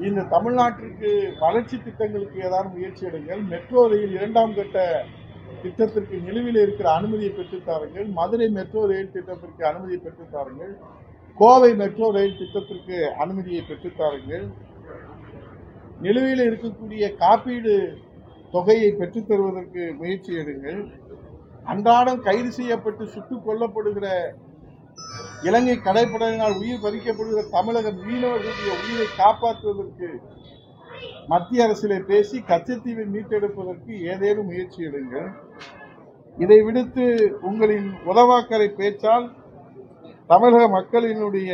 இந்த தமிழ்நாட்டிற்கு வளர்ச்சி திட்டங்களுக்கு ஏதாவது முயற்சி எடுங்கள். மெட்ரோ ரயில் 2ஆம் கட்ட திட்டத்திற்கு நிலுவையில் இருக்கிற அனுமதியை பெற்றுத் தாருங்கள். மதுரை மெட்ரோ ரயில் திட்டத்திற்கு அனுமதியை பெற்றுத் தாருங்கள். கோவை மெட்ரோ ரயில் திட்டத்திற்கு அனுமதியை பெற்றுத் தாருங்கள். நிலுவையில் இருக்கக்கூடிய காப்பீடு தொகையை பெற்றுத் தருவதற்கு முயற்சி எடுங்கள். அன்றாடம் கைது செய்யப்பட்டு சுட்டுக் கொல்லப்படுகிற இலங்கை கடற்படையினால் உயிர் பறிக்கப்படுகிற தமிழக மீனவர்களுடைய உயிரை காப்பாற்றுவதற்கு மத்திய அரசிலே பேசி கச்சத்தீவை மீட்டெடுப்பதற்கு ஏதேனும் முயற்சி எடுங்கள். இதை விடுத்து உங்களின் உதவாக்கரை பேச்சால் தமிழக மக்களினுடைய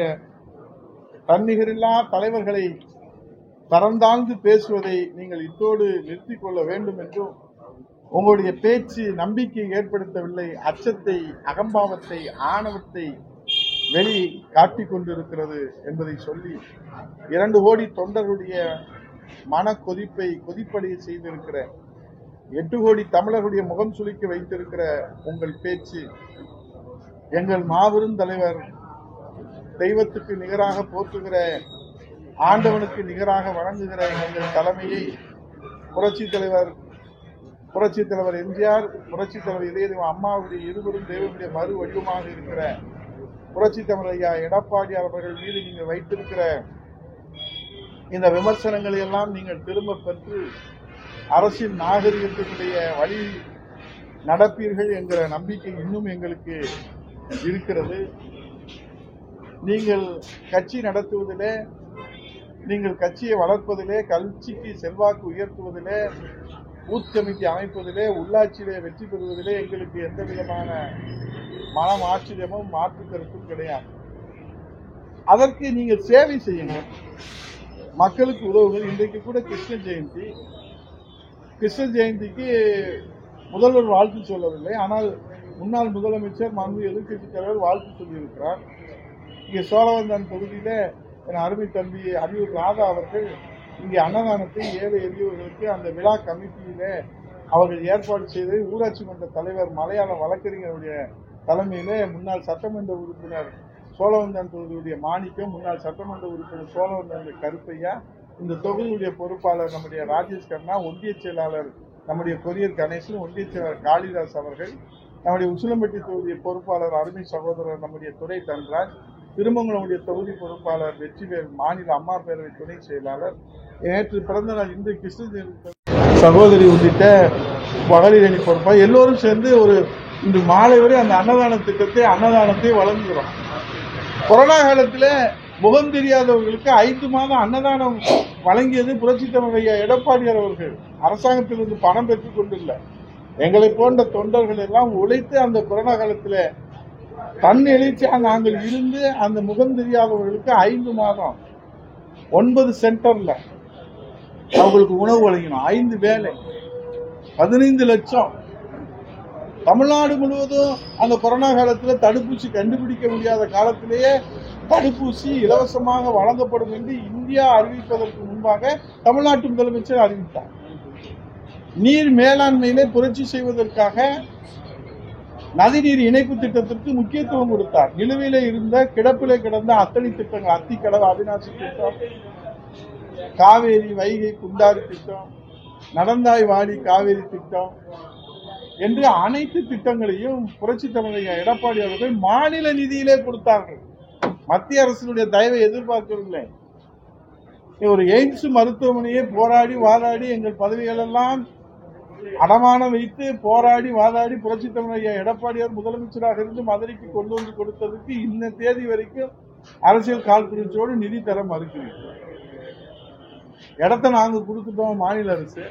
தன்னிகரில்லா தலைவர்களை தரந்தாழ்ந்து பேசுவதை நீங்கள் இத்தோடு நிறுத்திக் கொள்ள வேண்டும் என்றும், உங்களுடைய பேச்சு நம்பிக்கை ஏற்படுத்தவில்லை, அச்சத்தை, அகம்பாவத்தை, ஆணவத்தை வெளி காட்டிக் கொண்டிருக்கிறது என்பதை சொல்லி, 2 கோடி தொண்டர்களுடைய மன கொதிப்பை கொதிப்படைய செய்திருக்கிற, 8 கோடி தமிழர்களுடைய முகம் சுளிக்க வைத்திருக்கிற உங்கள் பேச்சு, எங்கள் மாபெரும் தலைவர் தெய்வத்துக்கு நிகராக போற்றுகிற, ஆண்டவனுக்கு நிகராக வழங்குகிற எங்கள் தலைமையை புரட்சித் தலைவர் எம்ஜிஆர், புரட்சித் தலைவர் இதயதெய்வம் அம்மாவுடைய இருவரும் தெய்வமுடைய மறு வடிவமாக இருக்கிற புரட்சித் தமிழர் ஐயா எடப்பாடியார் அவர்கள் மீது நீங்கள் வைத்திருக்கிற இந்த விமர்சனங்களை எல்லாம் நீங்கள் திரும்ப பெற்று அரசின் நாகரிகத்தினுடைய வழி நடப்பீர்கள் என்கிற நம்பிக்கை இன்னும் எங்களுக்கு இருக்கிறது. நீங்கள் கட்சி நடத்துவதிலே, நீங்கள் கட்சியை வளர்ப்பதிலே, கட்சிக்கு செல்வாக்கு உயர்த்துவதிலே, பூத் கமிட்டி அமைப்பதிலே, உள்ளாட்சியிலே வெற்றி பெறுவதிலே எங்களுக்கு எந்த விதமான மனம் ஆச்சரியமும் மாற்று கருத்தும் கிடையாது. அதற்கு நீங்கள் சேவை செய்யுங்கள், மக்களுக்கு உதவுங்கள். இன்றைக்கு கூட கிருஷ்ண ஜெயந்திக்கு முதல்வர் வாழ்த்து சொல்லவில்லை, ஆனால் முன்னாள் முதலமைச்சர் மாண்பு எதிர்க்கட்சித் தலைவர் வாழ்த்து சொல்லியிருக்கிறார். இங்கே சோழவந்தான் தொகுதியில என் அருமை தம்பி அறிவுர் ராதா அவர்கள் இங்கே அன்னதானத்தை ஏழை எளியவர்களுக்கு அந்த விழா கமிட்டியில அவர்கள் ஏற்பாடு செய்து ஊராட்சி மன்ற தலைவர் மலையாள வழக்கறிஞருடைய தலைமையில முன்னாள் சட்டமன்ற உறுப்பினர் சோழவந்தான் தொகுதியுடைய மாணிக்கம், முன்னாள் சட்டமன்ற உறுப்பினர் சோழவந்தான் கருப்பையா, இந்த தொகுதியுடைய பொறுப்பாளர் நம்முடைய ராஜேஷ் கண்ணா, ஒன்றிய செயலாளர் நம்முடைய கொரியர் கணேசன், ஒன்றிய செயலாளர் காளிதாஸ் அவர்கள், நம்முடைய உசிலம்பட்டி தொகுதிய பொறுப்பாளர் அருமை சகோதரர் நம்முடைய துரை தன்ராஜ், திருமங்கலமுடைய தொகுதி பொறுப்பாளர் வெற்றிவேல், மாநில அம்மா பேரவை துணை செயலாளர், நேற்று பிறந்த நாள் இன்று கிருஷ்ண சகோதரி உள்ளிட்ட மகளிர் அணி பொறுப்பாளர் எல்லோரும் சேர்ந்து இன்று மாலை வரை அந்த அன்னதானத்தை வழங்குகிறோம். கொரோனா காலத்தில் முகம் தெரியாதவர்களுக்கு 5 மாதம் அன்னதானம் வழங்கியது புரட்சித் தமிழர் ஐயா எடப்பாடியார் அவர்கள். அரசாங்கத்திலிருந்து பணம் பெற்றுக் கொண்டில்ல, எங்களை போன்ற தொண்டர்கள் எல்லாம் உழைத்து அந்த கொரோனா காலத்தில் தன் எழுச்சியாக நாங்கள் இருந்து அந்த முகம் தெரியாதவர்களுக்கு 5 மாதம் 9 சென்டர்ல அவங்களுக்கு உணவு வழங்கினோம். 5 வேலை 15 லட்சம். தமிழ்நாடு முழுவதும் அந்த கொரோனா காலத்தில் தடுப்பூசி கண்டுபிடிக்க முடியாத காலத்திலேயே தடுப்பூசி இலவசமாக வழங்கப்படும் என்று இந்தியா அறிவிப்பதற்கு முன்பாக தமிழ்நாட்டு முதலமைச்சர் அறிவித்தார். நீர் மேலாண்மையிலே புரட்சி செய்வதற்காக நதிநீர் இணைப்பு திட்டத்திற்கு முக்கியத்துவம் கொடுத்தார். நிலுவையிலே இருந்த கிடப்பிலே கிடந்த அத்தனை திட்டங்கள், அத்திக்கடவு அவிநாசி திட்டம், காவேரி வைகை குண்டாறு திட்டம், நடந்தாய் வாடி காவேரி திட்டம் என்று அனைத்து திட்டங்களையும் புரட்சி தமிழக எடப்பாடி அவர்கள் மாநில நிதியிலே கொடுத்தார்கள். மத்திய அரசினுடைய தயவை எதிர்பார்க்கவில்லை. ஒரு எய்ம்ஸ் மருத்துவமனையை போராடி வாதாடி எங்கள் பதவிகளெல்லாம் அடமானம் வைத்து போராடி வாதாடி புரட்சி தமிழக எடப்பாடியார் முதலமைச்சராக இருந்து மதுரைக்கு கொண்டு வந்து கொடுத்ததுக்கு இந்த தேதி வரைக்கும் அரசியல் காழ்ப்புணர்ச்சியோடு நிதி தர மறுக்கிறீங்க. இடத்த நாங்க கொடுத்துட்டோம் மாநில அரசு.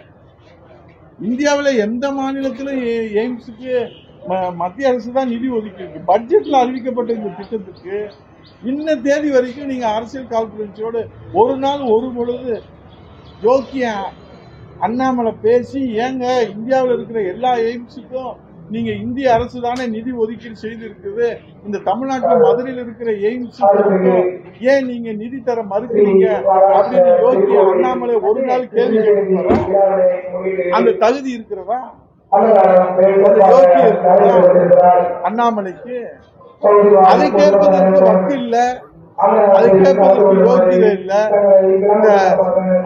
இந்தியாவில் எந்த மாநிலத்திலும் எய்ம்ஸுக்கு மத்திய அரசு தான் நிதி ஒதுக்கியிருக்கு. பட்ஜெட்ல அறிவிக்கப்பட்ட இந்த திட்டத்துக்கு இன்ன தேதி வரைக்கும் நீங்க அரசியல் காழ்ப்புணர்ச்சியோடு ஒரு நாள் ஒரு பொழுது யோக்கிய அண்ணாமலை பேசி ஏங்க இந்தியாவில் இருக்கிற எல்லா எய்ம்ஸுக்கும் நீங்க இந்திய அரசு தானே நிதி ஒதுக்கீடு செய்திருக்குது, இந்த தமிழ்நாட்டில் மதுரையில் இருக்கிற எய்ம்ஸ் ஏன் நீங்க நிதி தர மறுக்கிறீங்க அப்படின்னு யோக்கிய அண்ணாமலை ஒரு நாள் கேள்வி கேட்கிறதா? அந்த தகுதி இருக்கிறதா? அந்த யோக்கிய இருக்கிறதா அண்ணாமலைக்கு? அதை கேட்பதற்கு வக்கு இல்ல, அதை கேட்பதற்கு யோகியதை இல்ல. இந்த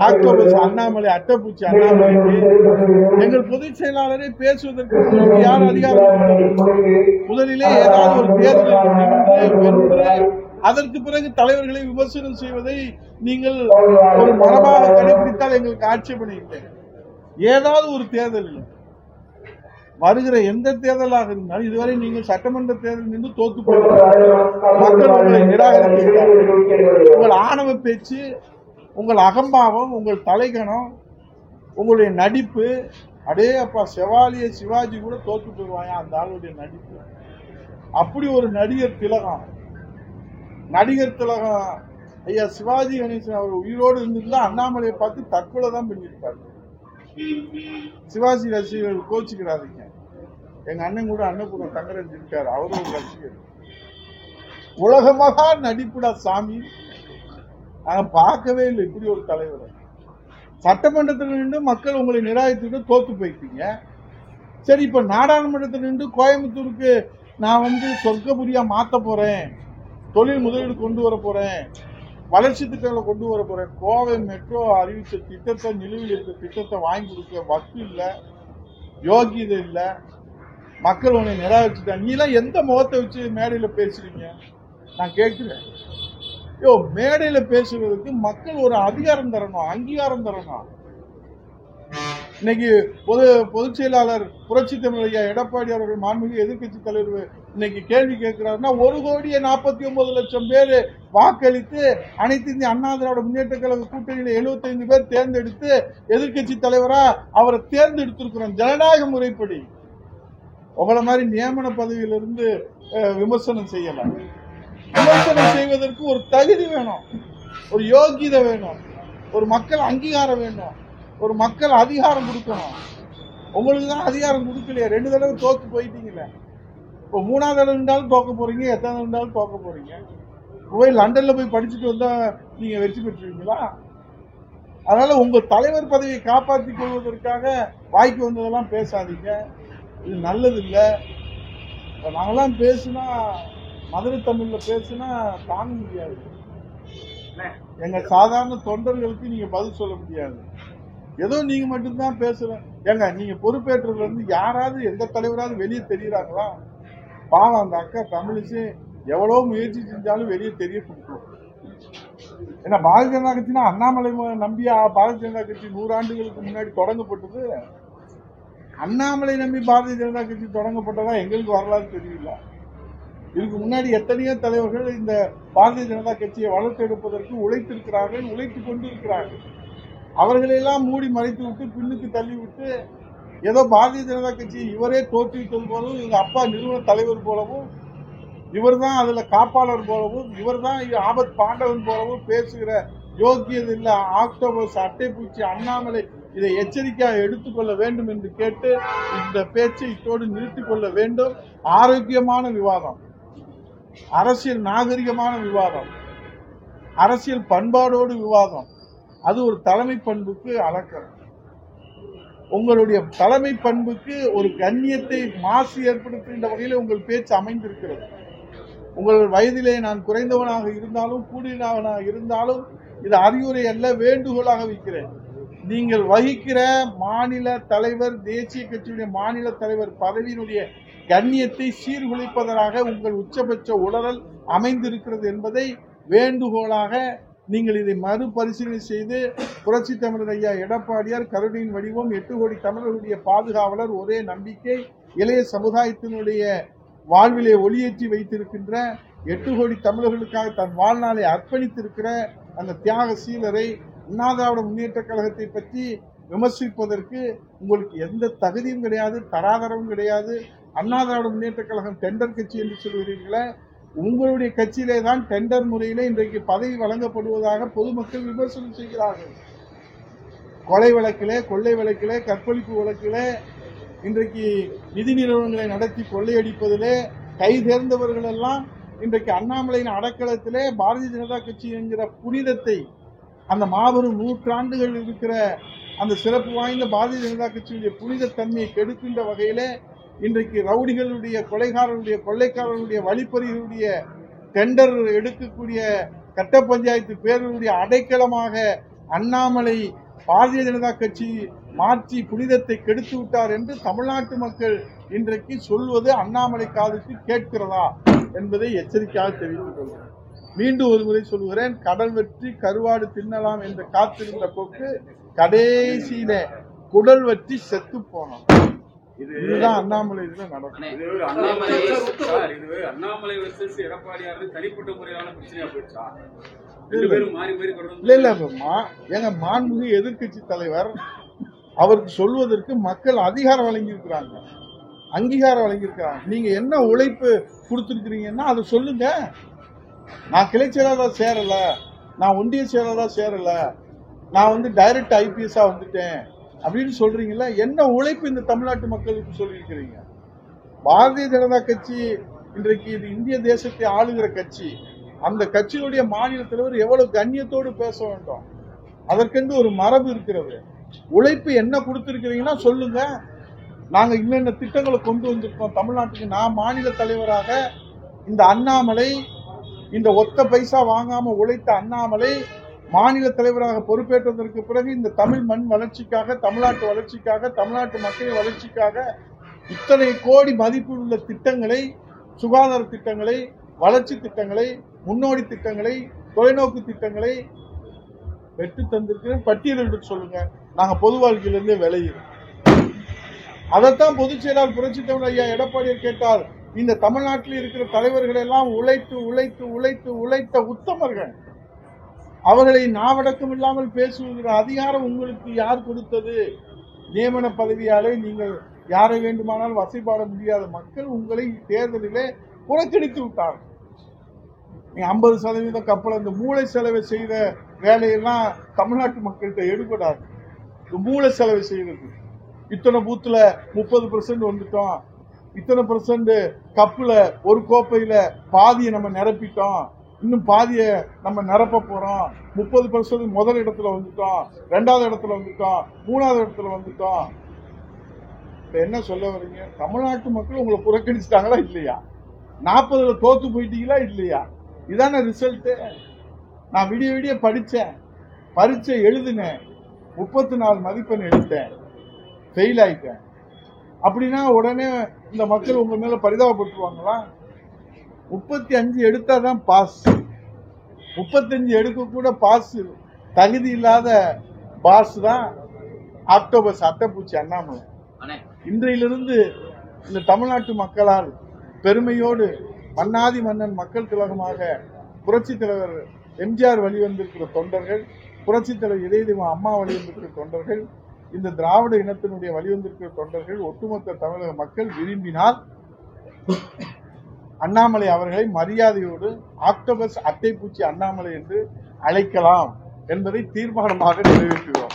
ஆக்டோபஸ் அண்ணாமலை அட்டப்பூச்சி அண்ணாமலைக்கு எங்கள் பொதுச் செயலாளரை பேசுவதற்கு யார் அதிகாரம்? முதலிலே ஏதாவது ஒரு தேர்தலில் வென்று அதற்கு பிறகு தலைவர்களை விமர்சனம் செய்வதை நீங்கள் ஒரு மரபாக கடைபிடித்தால் எங்களுக்கு ஆட்சேபனை இல்லை. ஏதாவது ஒரு தேர்தலில் வருகிற எந்த தேர்தலாக இருந்தாலும் இதுவரை நீங்கள் சட்டமன்ற தேர்தல் நின்று தோத்து போகிறார்கள். மக்கள் உங்களை நிராகரிக்கிறார்கள். உங்கள் ஆணவ பேச்சு, உங்கள் அகம்பாவம், உங்கள் தலைகணம், உங்களுடைய நடிப்பு, அடே அப்பா செவாலிய சிவாஜி கூட தோத்து போடுவாங்க அந்த ஆளுடைய நடிப்பு. அப்படி ஒரு நடிகர் திலகம், நடிகர் திலகம் ஐயா சிவாஜி கணேசன் அவர் உயிரோடு இருந்திருந்தா அண்ணாமலையை பார்த்து தற்கொலை தான் பண்ணியிருப்பாரு. சிவாஜி ரசிகர்கள் கோச்சிக்கிறாதீங்க. எங்க அண்ணன் கூட அன்னபூர்ணம் தங்கரன் இருக்காரு, அவரும் ஒரு ரசிகர். உலகமாக நடிப்புடா சாமி, நாங்க பார்க்கவே இல்லை இப்படி ஒரு தலைவர். சட்டமன்றத்தில் நின்று மக்கள் உங்களை நிராகரித்து தோத்து போயிட்டீங்க. சரி, இப்ப நாடாளுமன்றத்தில் நின்று கோயம்புத்தூருக்கு நான் சொர்க்கபுரியா மாத்த போறேன், தொழில் முதலீடு கொண்டு வர போறேன், வளர்ச்சி திட்டங்களை கொண்டு வர போறேன், கோவை மெட்ரோ அறிவிச்ச திட்டத்தை, நிலுவையில் இருக்க திட்டத்தை வாங்கி கொடுக்க வக்கு இல்ல, யோகியதை இல்ல, மக்கள் உன்னை நிராகரிச்சுட்டாங்க. நீ எல்லாம் எந்த முகத்தை வச்சு மேடையில பேசுறீங்க? நான் கேட்கிறேன். மேடையில பேசுவதற்கு மக்கள் ஒரு அதிகாரம் தரணும், அங்கீகாரம் தரணும். இன்னைக்கு பொதுச் செயலாளர் புரட்சி தமிழ் ஐயா எடப்பாடி அவர்கள் மாண்புமிகு எதிர்கட்சி தலைவர் இன்னைக்கு கேள்வி கேட்கிறாருன்னா 1,49,00,000 பேர் வாக்களித்து அனைத்து இந்திய அண்ணா திராவிட முன்னேற்ற கழக கூட்டணியில 75 பேர் தேர்ந்தெடுத்து எதிர்கட்சி தலைவரா அவரை தேர்ந்தெடுத்திருக்கிறோம் ஜனநாயக முறைப்படி. உங்களை மாதிரி நியமன பதவியிலிருந்து விமர்சனம் செய்யலாம். விமர்சனம் செய்வதற்கு ஒரு தகுதி வேணும், ஒரு யோகியதை வேணும், ஒரு மக்கள் அங்கீகாரம் வேணும், ஒரு மக்கள் அதிகாரம் கொடுக்கணும். உங்களுக்கு தான் அதிகாரம் கொடுக்கலையே, 2 தடவை தோத்து போயிட்டீங்களே. இப்போ 3ஆவது தடவை இருந்தாலும் தோக்க போறீங்க, எத்தனை இருந்தாலும் தோக்க போறீங்க. போய் லண்டன்ல போய் படிச்சுட்டு வந்தா நீங்க வெற்றி பெற்றுவீங்களா? அதனால உங்க தலைவர் பதவியை காப்பாற்றிக் கொள்வதற்காக வாய்க்கு வந்ததெல்லாம் பேசாதீங்க, இது நல்லது இல்லை. நாங்கெல்லாம் பேசுனா மதுரை தமிழ்ல பேசுனா தாங்க முடியாது. எங்க சாதாரண தொண்டர்களுக்கு நீங்க பதில் சொல்ல முடியாது. ஏதோ நீங்க மட்டும்தான் பேசுறேன். ஏங்க நீங்க பொறுப்பேற்றதுல இருந்து யாராவது எந்த தலைவராவது வெளியே தெரியுறாங்களா? பாவம் அந்த அக்கா தமிழிசை எவ்வளவு முயற்சி செஞ்சாலும் வெளியே தெரிய கொடுக்கும். ஏன்னா பாரதிய ஜனதா கட்சினா அண்ணாமலை நம்பியா பாரதிய ஜனதா கட்சி 100 ஆண்டுகளுக்கு முன்னாடி தொடங்கப்பட்டது. அண்ணாமலை நம்பி பாரதிய ஜனதா கட்சி தொடங்கப்பட்டதா எங்களுக்கு வரலாறு தெரியல. இதுக்கு முன்னாடி எத்தனையோ தலைவர்கள் இந்த பாரதிய ஜனதா கட்சியை வளர்த்தெடுப்பதற்கு உழைத்திருக்கிறார்கள், உழைத்துக் கொண்டு இருக்கிறார்கள். அவர்களெல்லாம் மூடி மறைத்து விட்டு பின்னுக்கு தள்ளி விட்டு ஏதோ பாரதிய ஜனதா கட்சி இவரே தோற்றுவித்தது போலவும், இவங்க அப்பா நிறுவன தலைவர் போலவும், இவர் தான் அதுல காப்பாளர் போலவும், இவர் தான் ஆபத் பாண்டவன் போலவும் பேசுகிற யோக்கியது இல்ல ஆக்டோபஸ் அட்டைப்பூச்சி அண்ணாமலை இதை எச்சரிக்கையாக எடுத்துக்கொள்ள வேண்டும் என்று கேட்டு இந்த பேச்சை இத்தோடு நிறுத்திக் கொள்ள வேண்டும். ஆரோக்கியமான விவாதம், அரசியல் நாகரிகமான விவாதம், அரசியல் பண்பாடோடு விவாதம், அது ஒரு தலைமை பண்புக்கு அலங்கரம். உங்களுடைய தலைமை பண்புக்கு ஒரு கண்ணியத்தை மாசு ஏற்படுத்துகின்ற வகையில் உங்கள் பேச்சு அமைந்திருக்கிறது. உங்கள் வயதிலே நான் குறைந்தவனாக இருந்தாலும் கூடியவனாக இருந்தாலும் இது அறிவுரை அல்ல, வேண்டுகோளாக வைக்கிறேன். நீங்கள் வகிக்கிற மாநில தலைவர், தேசிய கட்சியுடைய மாநில தலைவர் பதவியினுடைய கண்ணியத்தை சீர்குலைப்பதற்காக உங்கள் உச்சபட்ச உளறல் அமைந்திருக்கிறது என்பதை வேண்டுகோளாக நீங்கள் இதை மறுபரிசீலனை செய்து புரட்சி தமிழர் ஐயா எடப்பாடியார் கருணையின் வடிவம் 8 கோடி தமிழர்களுடைய பாதுகாவலர், ஒரே நம்பிக்கை, இளைய சமுதாயத்தினுடைய வாழ்விலே ஒளியேற்றி வைத்திருக்கின்ற 8 கோடி தமிழர்களுக்காக தன் வாழ்நாளை அர்ப்பணித்திருக்கிற அந்த தியாக சீலரை அண்ணா திராவிட முன்னேற்ற கழகத்தை பற்றி விமர்சிப்பதற்கு உங்களுக்கு எந்த தகுதியும் கிடையாது, தராதரவும் கிடையாது. அண்ணா திராவிட முன்னேற்ற கழகம் டெண்டர் கட்சி என்று சொல்கிறீர்களே, உங்களுடைய கட்சியிலே தான் டெண்டர் முறையிலே இன்றைக்கு பதவி வழங்கப்படுவதாக பொதுமக்கள் விமர்சனம் செய்கிறார்கள். கொலை வழக்கிலே, கொள்ளை வழக்கிலே, கற்பழிப்பு வழக்கிலே, இன்றைக்கு நிதி நிறுவனங்களை நடத்தி கொள்ளையடிப்பதிலே கை தேர்ந்தவர்கள் எல்லாம் இன்றைக்கு அண்ணாமலையின் அடக்கலத்திலே பாரதிய ஜனதா கட்சி என்கிற புனிதத்தை, அந்த மாபெரும் 100 ஆண்டுகள் இருக்கிற அந்த சிறப்பு வாய்ந்த பாரதிய ஜனதா கட்சியுடைய புனித தன்மையை கெடுக்கின்ற வகையிலே இன்றைக்கு ரவுடிகளுடைய, கொலைகாரர்களுடைய, கொள்ளைக்காரர்களுடைய, வழிப்பறிகளுடைய டெண்டர் எடுக்கக்கூடிய கட்ட பஞ்சாயத்து பேர்களுடைய அடைக்கலமாக அண்ணாமலை பாரதிய ஜனதா கட்சி மாற்றி புனிதத்தை கெடுத்து விட்டார் என்று தமிழ்நாட்டு மக்கள் இன்றைக்கு சொல்வது அண்ணாமலை காதுக்கு கேட்கிறதா என்பதை எச்சரிக்கையாக தெரிவித்துக் கொள்கிறேன். மீண்டும் ஒரு முறை சொல்கிறேன், கடல் வெற்றி கருவாடு தின்னலாம் என்று காத்திருந்த போக்கு கடைசியில குடல் வெற்றி செத்து போனோம். இதுதான் அண்ணாமலை இதுல நடக்கும். அண்ணாமலை எடப்பாடியார் தனிப்பட்ட முறையான பிரச்சனையா போயிடுச்சா? இல்ல எங்க மாண்புமிகு எதிர்கட்சி தலைவர் அவருக்கு சொல்வதற்கு மக்கள் அதிகாரம் வழங்கியிருக்கிறாங்க, அங்கீகாரம் வழங்கியிருக்கிறாங்க. நீங்க என்ன உழைப்பு கொடுத்திருக்கிறீங்கன்னா அதை சொல்லுங்க. நான் கிளை செயலாளரா சேரல, நான் ஒன்றிய செயலாளரா சேரல, நான் டைரக்ட் ஐபிஎஸ்ஆ வந்துட்டேன் அப்படின்னு சொல்றீங்களா? என்ன உழைப்பு இந்த தமிழ்நாட்டு மக்களுக்கு சொல்லியிருக்கிறீங்க? பாரதிய ஜனதா கட்சி இன்றைக்கு இது இந்திய தேசத்தை ஆளுகிற கட்சி. அந்த கட்சியுடைய மாநில தலைவர் எவ்வளவு கண்ணியத்தோடு பேச வேண்டும், அதற்கென்று ஒரு மரபு இருக்கிறது. உழைப்பு என்ன கொடுத்திருக்கிறீங்கன்னா சொல்லுங்க. நாங்க இன்னென்ன திட்டங்களை கொண்டு வந்திருக்கோம் தமிழ்நாட்டுக்கு. நான் மாநில தலைவராக இந்த அண்ணாமலை, இந்த ஒத்த பைசா வாங்காம உழைத்த அண்ணாமலை மாநில தலைவராக பொறுப்பேற்றதற்கு பிறகு இந்த தமிழ் மண் வளர்ச்சிக்காக, தமிழ்நாட்டு வளர்ச்சிக்காக, தமிழ்நாட்டு மக்களின் வளர்ச்சிக்காக இத்தனை கோடி மதிப்புள்ள திட்டங்களை, சுகாதார திட்டங்களை, வளர்ச்சி திட்டங்களை, முன்னோடி திட்டங்களை, தொலைநோக்கு திட்டங்களை பெற்று தந்திருக்கிறேன். பட்டியலிட்டு சொல்லுங்க. நாங்க பொது வாழ்க்கையிலிருந்தே விளையிறோம். அதைத்தான் பொதுச் செயலாளர் புரட்சித் தலைவர் ஐயா எடப்பாடியார் கேட்டார். இந்த தமிழ்நாட்டில் இருக்கிற தலைவர்கள் எல்லாம் உழைத்து உழைத்து உழைத்து உழைத்த உத்தமர்கள். அவர்களை நாவடக்கம் இல்லாமல் பேசுகிற அதிகாரம் உங்களுக்கு யார் கொடுத்தது? நியமன பதவியாலே நீங்கள் யாரை வேண்டுமானால் வசைபாட முடியாத மக்கள் உங்களை தேர்தலிலே புறக்கணித்து விட்டார்கள். 50% கப்பல் அந்த மூளை செலவை செய்த வேலையெல்லாம் தமிழ்நாட்டு மக்கள்கிட்ட எடுபடாது. மூளை செலவை செய்வது, இத்தனை பூத்துல 30% வந்துட்டோம், இத்தனை % கப்புல ஒரு கோப்பையில பாதியை நம்ம நிரப்பிட்டோம், இன்னும் பாதியை நம்ம நிரப்ப போறோம், 30% முதல் இடத்துல வந்துட்டோம், 2வது இடத்துல வந்துட்டோம், 3வது இடத்துல வந்துட்டோம். இப்ப என்ன சொல்ல வரீங்க? தமிழ்நாட்டு மக்கள் உங்களை புறக்கணிச்சிட்டாங்களா இல்லையா? 40ல தோத்து போயிட்டீங்களா இல்லையா? இதான ரிசல்ட். நான் விடிய விடிய படிச்சேன், பரீட்சை எழுதினேன், 34 மதிப்பெண் எடுத்தேன், ஃபெயில் ஆயிட்டேன். அப்படின்னா உடனே இந்த மக்கள் உங்க மேல பரிதாபப்பட்டுருவாங்களா? 35 எடுத்தாதான் பாஸ். 35 எடுக்க கூட பாஸ் தகுதி இல்லாத பாஸ் தான் ஆக்டோபஸ் அட்டைப்பூச்சி அண்ணாமலை. இன்றையிலிருந்து இந்த தமிழ்நாட்டு மக்களால் பெருமையோடு மன்னாதி மன்னன் மக்கள் கழகமாக புரட்சித் தலைவர் எம்ஜிஆர் வழிவந்திருக்கிற தொண்டர்கள், புரட்சித் தலைவர் இதயதெய்வம் அம்மா வழிவந்திருக்கிற தொண்டர்கள், இந்த திராவிட இனத்தினுடைய வழிவந்திருக்கிற தொண்டர்கள், ஒட்டுமொத்த தமிழக மக்கள் விரும்பினால் அண்ணாமலை அவர்களை மரியாதையோடு ஆக்டோபஸ் அட்டைப்பூச்சி அண்ணாமலை என்று அழைக்கலாம் என்பதை தீர்மானமாக நிறைவேற்றுகிறோம்.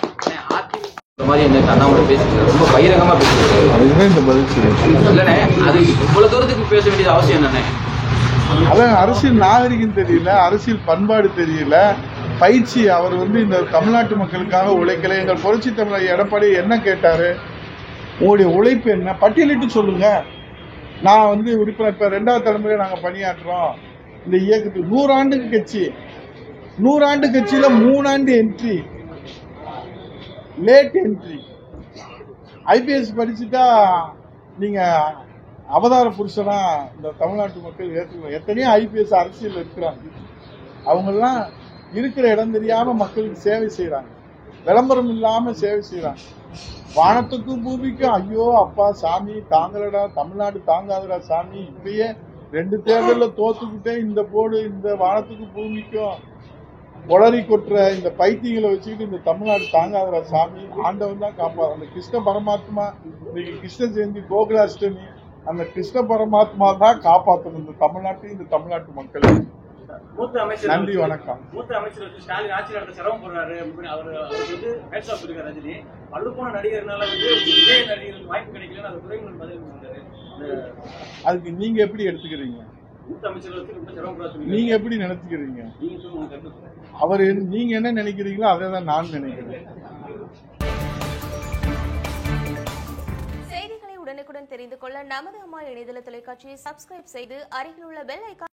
ரொம்ப பகிரங்கமா பேச வேண்டியது அவசியம் தானே? அதான் அரசியல் நாகரிகம் தெரியல, அரசியல் பண்பாடு தெரியல, பயிற்சி. அவர் இந்த தமிழ்நாட்டு மக்களுக்காக உழைக்கல. எங்கள் புரட்சி தமிழர் எடப்பாடி என்ன கேட்டாரு? உங்களுடைய உழைப்பு என்ன பட்டியலிட்டு சொல்லுங்க. நான் உறுப்பினர் இப்ப 2வது தலைமுறை நாங்க பணியாற்றுறோம். இந்த இயக்கத்துக்கு 100 ஆண்டுக்கு கட்சி, 100 ஆண்டு கட்சியில 3 ஆண்டு என்ட்ரி, லேட் என்ட்ரி. ஐபிஎஸ் படிச்சுட்டா நீங்க அவதார புருஷனா இந்த தமிழ்நாட்டு மக்கள் ஏற்றுக்கணும். எத்தனையோ ஐபிஎஸ் அரசியல் இருக்கிறாங்க. அவங்கெல்லாம் இருக்கிற இடம் தெரியாம மக்களுக்கு சேவை செய்யறாங்க, விளம்பரம் இல்லாம சேவை செய்யறாங்க. வானத்துக்கும் பூமிக்கும் ஐயோ அப்பா சாமி தாங்கலடா, தமிழ்நாடு தாங்காதடா சாமி, இப்பயே 2 தேர்தல்ல தோத்துக்கிட்டே இந்த போடு இந்த வானத்துக்கு பூமிக்கும் உளறி கொட்டுற இந்த பைத்தியங்களை வச்சுக்கிட்டு இந்த தமிழ்நாடு தாங்காத சாமி. ஆண்டவன் தான் காப்பாது. அந்த கிருஷ்ண பரமாத்மா இன்னைக்கு கிருஷ்ண ஜெயந்தி கோகுலாஷ்டமி, அந்த கிருஷ்ண பரமாத்மா தான் காப்பாற்றணும் இந்த தமிழ்நாட்டை, இந்த தமிழ்நாட்டு மக்களை. மூத்த அமைச்சர் நன்றி, வணக்கம். மூத்த அமைச்சர் ஸ்டாலின் ஆட்சி நடத்த சிரமம் போடுறாரு. அவருக்கு ஹேட்ஸ் ஆஃப் இருக்காரு ரஜினி. பழுப்போன நடிகர்னால இளைய நடிகர்களுக்கு வாய்ப்பு கிடைக்கலன்னு அது துறைமுகம் பதில் கொடுத்தாரு. அதுக்கு நீங்க எப்படி எடுத்துக்கிறீங்க? மூத்த அமைச்சர்கள் வச்சு ரொம்ப சிரமப்படாது நீங்க எப்படி நினைச்சுக்கிறீங்க? நீங்க சொல்லுங்க. அவர் நீங்க என்ன நினைக்கிறீங்களோ அதை தான் நான் நினைக்கிறேன். செய்திகளை உடனுக்குடன் தெரிந்து கொள்ள நமது அம்மா இணையதள தொலைக்காட்சியை சப்ஸ்கிரைப் செய்து அருகில் உள்ள பெல் ஐகான்